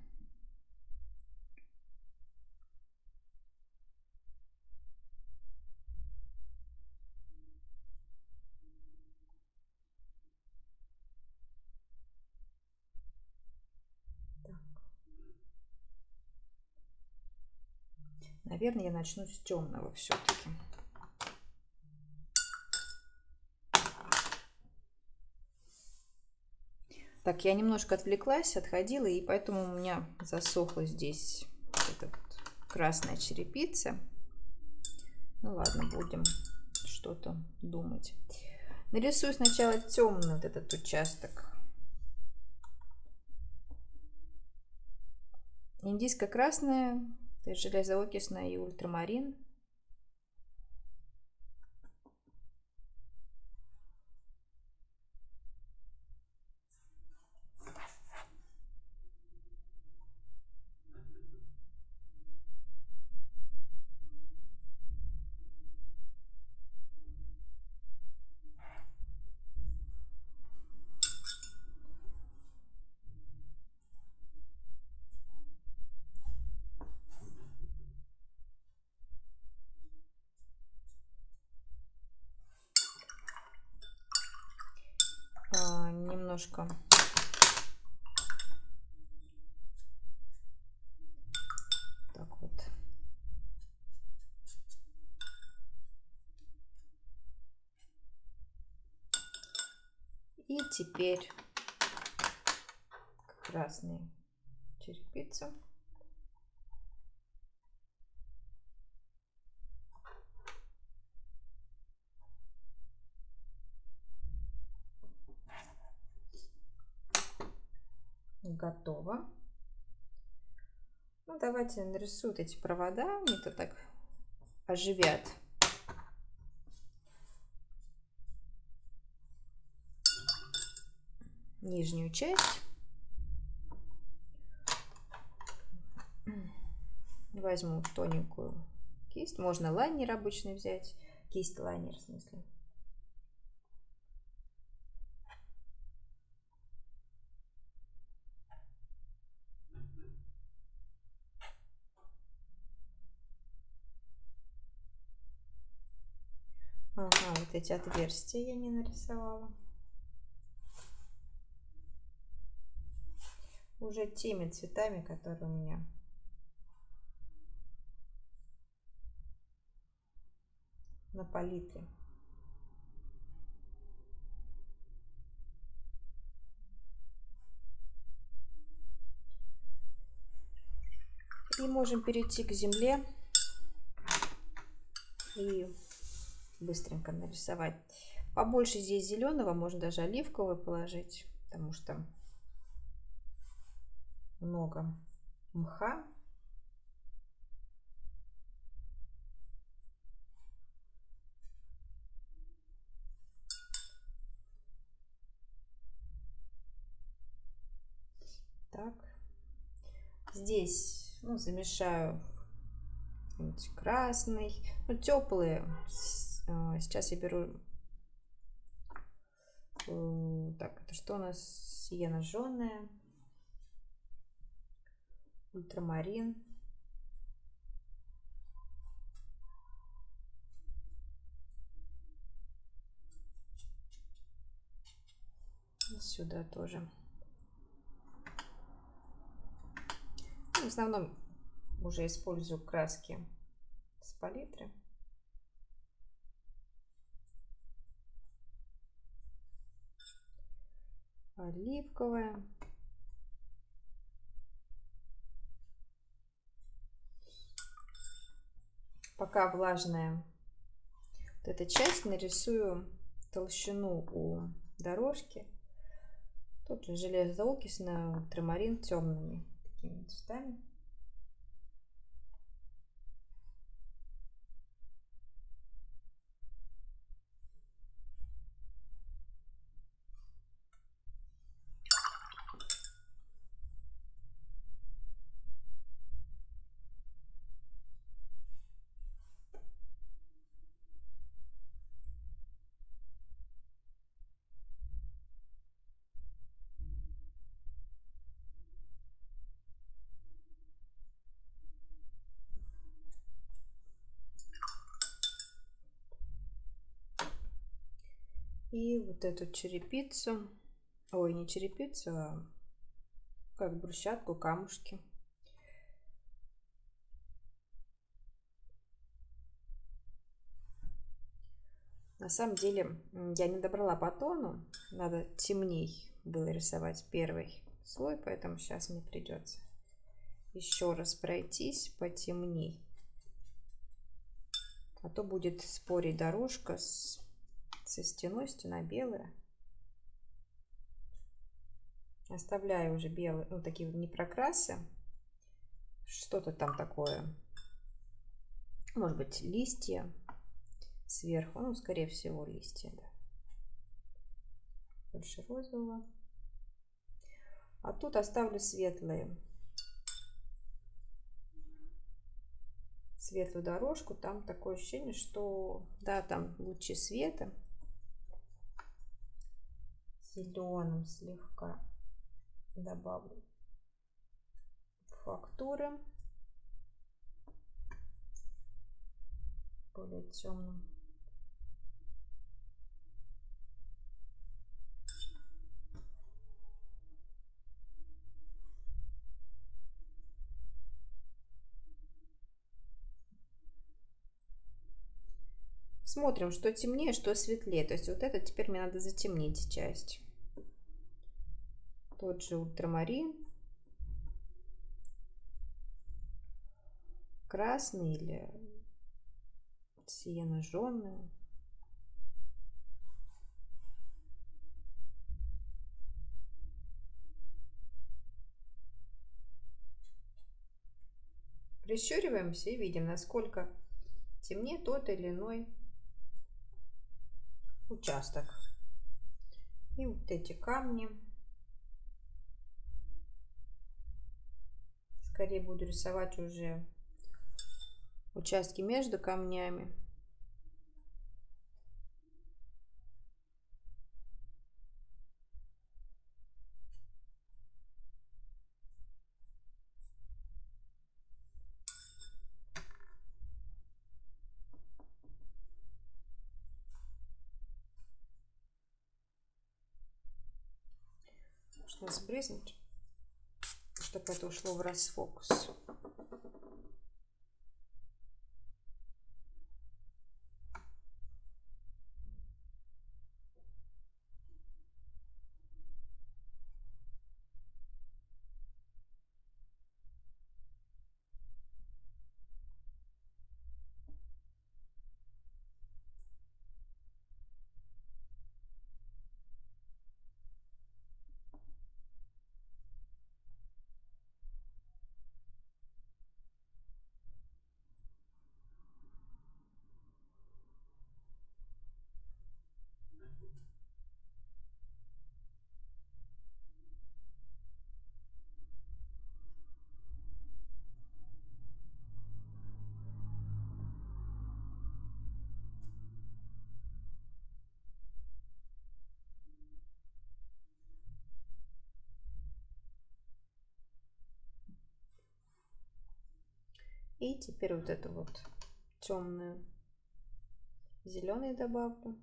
A: Наверное, я начну с темного все-таки. Так, я немножко отвлеклась, отходила, и поэтому у меня засохла здесь эта вот красная черепица. Ну ладно, будем что-то думать. Нарисую сначала темный вот этот участок. Индийско-красная, то есть железоокисная и ультрамарин. Немножко так вот. И теперь красные черепицы. Готово. Ну, давайте нарисуют эти провода, мне то так оживят. Нижнюю часть. Возьму тоненькую кисть. Можно лайнер обычный взять. Кисть лайнер, в смысле. вот эти отверстия я не нарисовала. Уже теми цветами, которые у меня на палитре. И можем перейти к земле и быстренько нарисовать. Побольше здесь зеленого, можно даже оливковый положить, потому что много мха. Так, здесь замешаю красный, теплые. Сейчас я беру, так, это что у нас? Сиена жженая, ультрамарин. Сюда тоже. В основном уже использую краски с палитры. Оливковая. Пока влажная вот эта часть, нарисую толщину у дорожки. Тут же железоокисный ультрамарин темными такими цветами. И вот эту черепицу, ой, не черепицу, а как брусчатку, камушки. На самом деле я не добрала по тону, надо темней было рисовать первый слой, поэтому сейчас мне придется еще раз пройтись потемней. А то будет спорить дорожка со стеной, стена белая. Оставляю уже белые, такие вот непрокрасы. Что-то там такое. Может быть, листья сверху. Скорее всего, листья, да. Больше розового. А тут оставлю светлую дорожку. Там такое ощущение, что да, там лучи света. Зеленым слегка добавлю фактуры более темным. Смотрим, что темнее, что светлее. То есть вот это теперь мне надо затемнить часть. Тот же ультрамарин. Красный или сиена жженую. Прищуриваемся и видим, насколько темнее тот или иной участок. И вот эти камни. Скорее буду рисовать уже участки между камнями. Нужно сбризнуть, чтобы это ушло в расфокус. И теперь вот эту вот темную зеленый добавлю.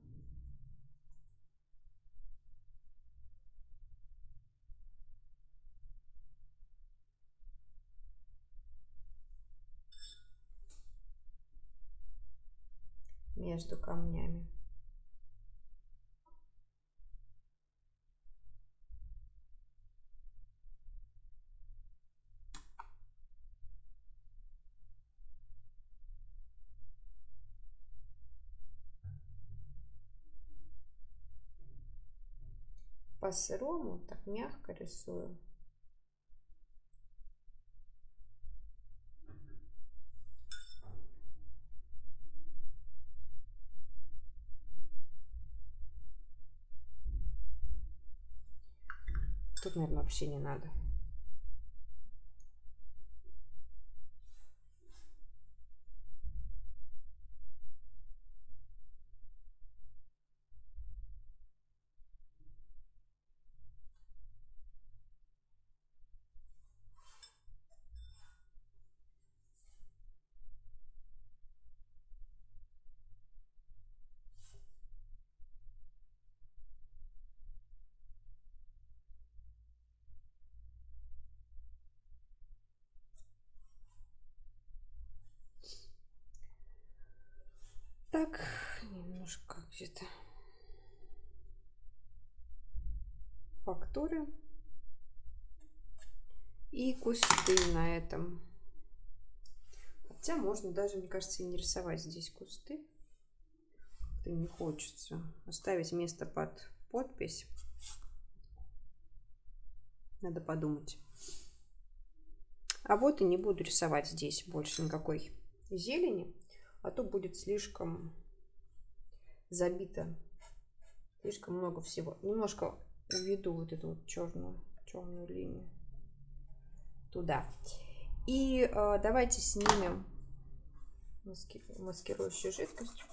A: Между камнями. По сырому так мягко рисую. Тут, наверное, вообще не надо. Так, немножко где-то фактуры и кусты на этом. Хотя можно даже, мне кажется, и не рисовать здесь кусты. Как-то не хочется. Оставить место под подпись. Надо подумать. А вот и не буду рисовать здесь больше никакой зелени, а то будет слишком забито. Слишком много всего. Немножко уведу вот эту вот черную линию туда. И давайте снимем маскирующую жидкость.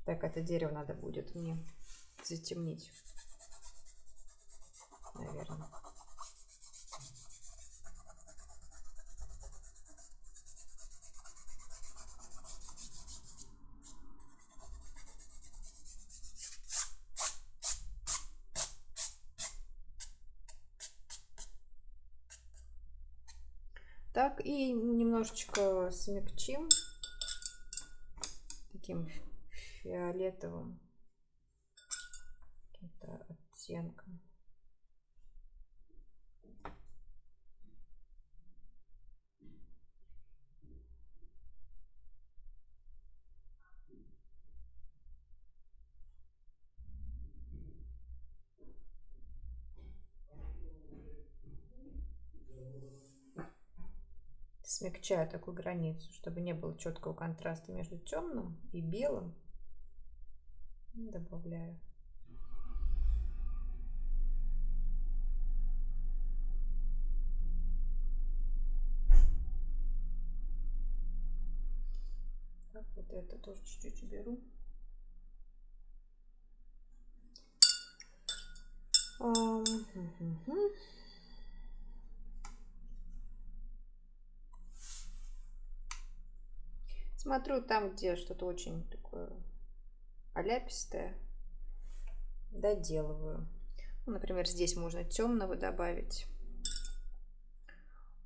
A: Так, это дерево надо будет мне затемнить, наверное. Так, и немножечко смягчим таким фиолетовым каким-то оттенком. Смягчаю такую границу, чтобы не было четкого контраста между темным и белым. Добавляю. Так, вот это тоже чуть-чуть уберу. Смотрю там, где что-то очень такое оляпистое, доделываю. Ну, например, здесь можно темного добавить.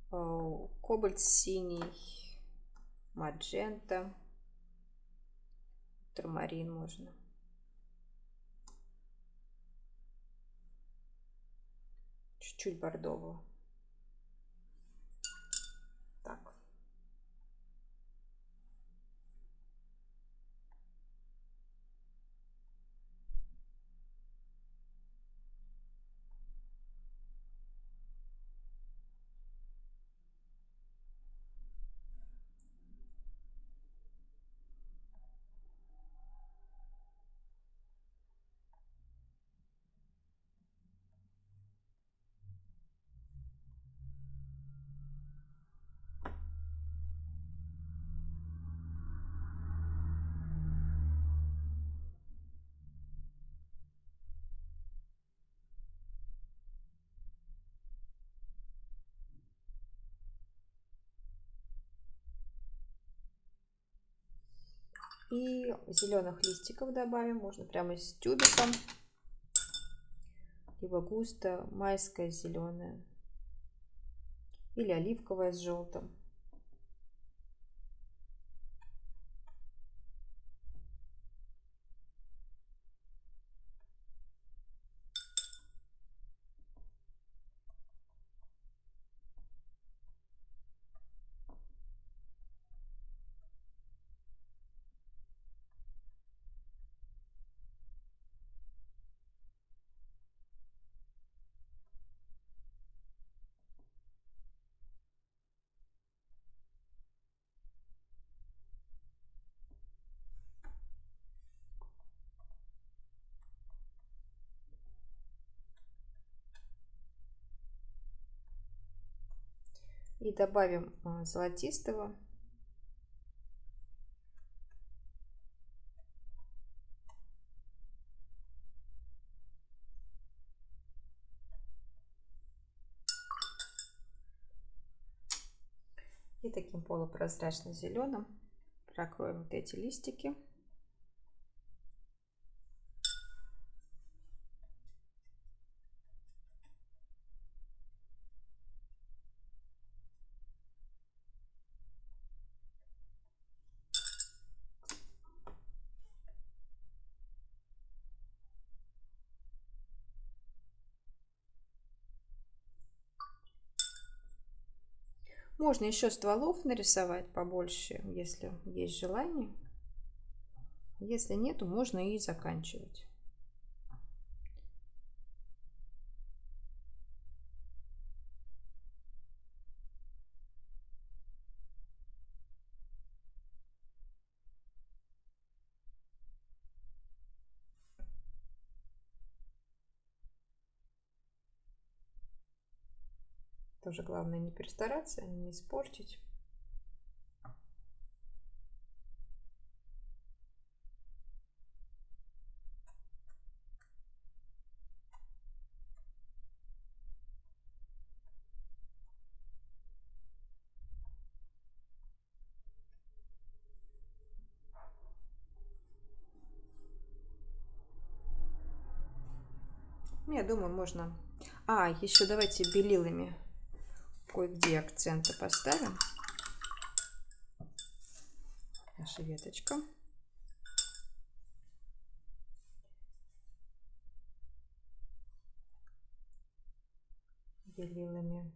A: Кобальт синий, маджента, ультрамарин можно. Чуть-чуть бордового. Так. И зеленых листиков добавим. Можно прямо с тюбиком. Либо густо майское зеленое. Или оливковое с желтым. И добавим золотистого. И таким полупрозрачно-зеленым прокроем вот эти листики. Можно еще стволов нарисовать побольше, если есть желание. Если нету, можно и заканчивать. Тоже главное не перестараться, не испортить. Я думаю, можно... еще давайте белилами кое-где акценты поставим. Наша веточка. Белилами.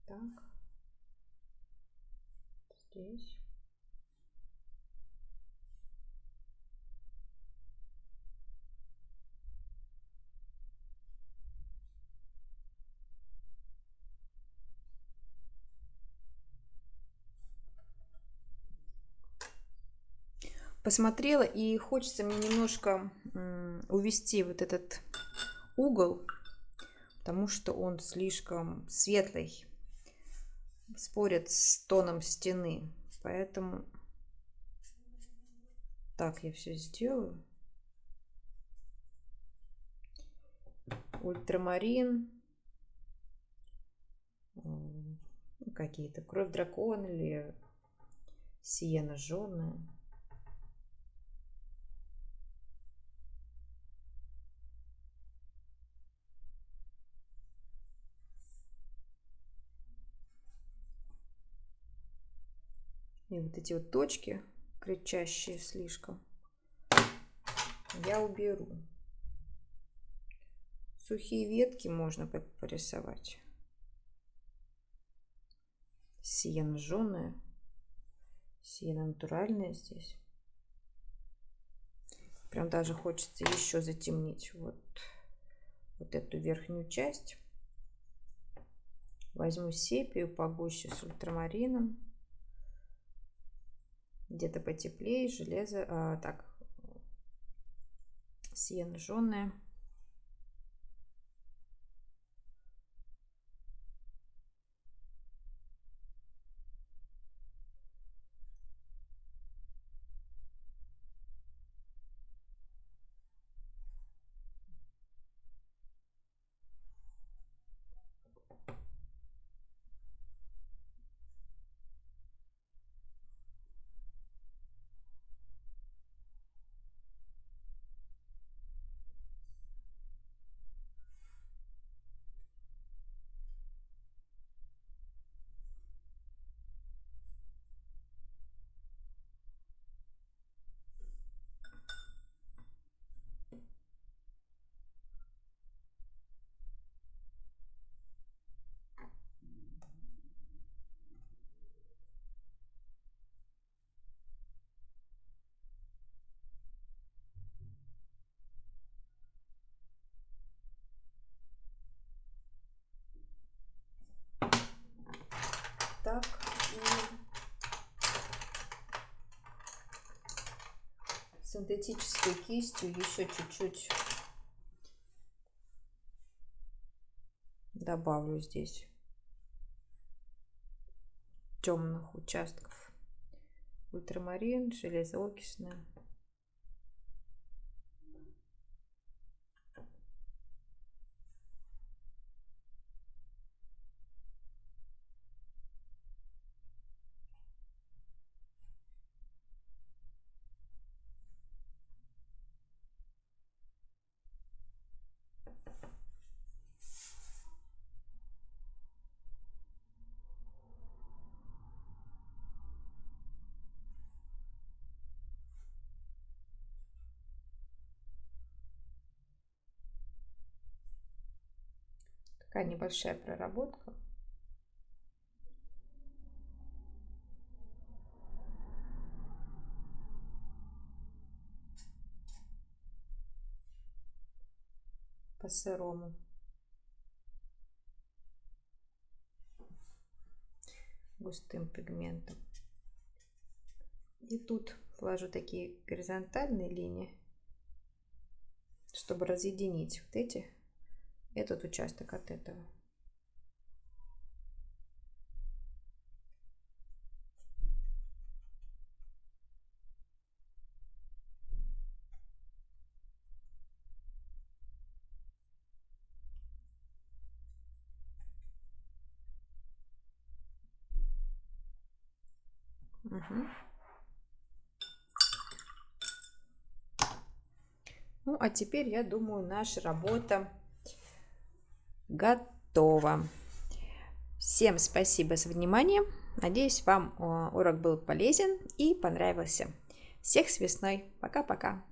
A: Так. Здесь. Посмотрела, и хочется мне немножко увести вот этот угол, потому что он слишком светлый, спорит с тоном стены. Поэтому так я все сделаю. Ультрамарин, какие-то кровь дракона или сиена жженая. И вот эти вот точки, кричащие слишком, я уберу. Сухие ветки можно порисовать. Сиена жженая, сиена натуральная здесь. Прям даже хочется еще затемнить вот эту верхнюю часть. Возьму сепию погуще с ультрамарином. Где-то потеплее, железо, так, сиена жженая. Так, и синтетической кистью еще чуть-чуть добавлю здесь темных участков. Ультрамарин, железоокисная. Такая небольшая проработка. По сырому. Густым пигментом. И тут вложу такие горизонтальные линии, чтобы разъединить вот этот участок от этого. Угу. Ну, а теперь, я думаю, наша работа готова. Всем спасибо за внимание. Надеюсь, вам урок был полезен и понравился. Всех с весной. Пока-пока.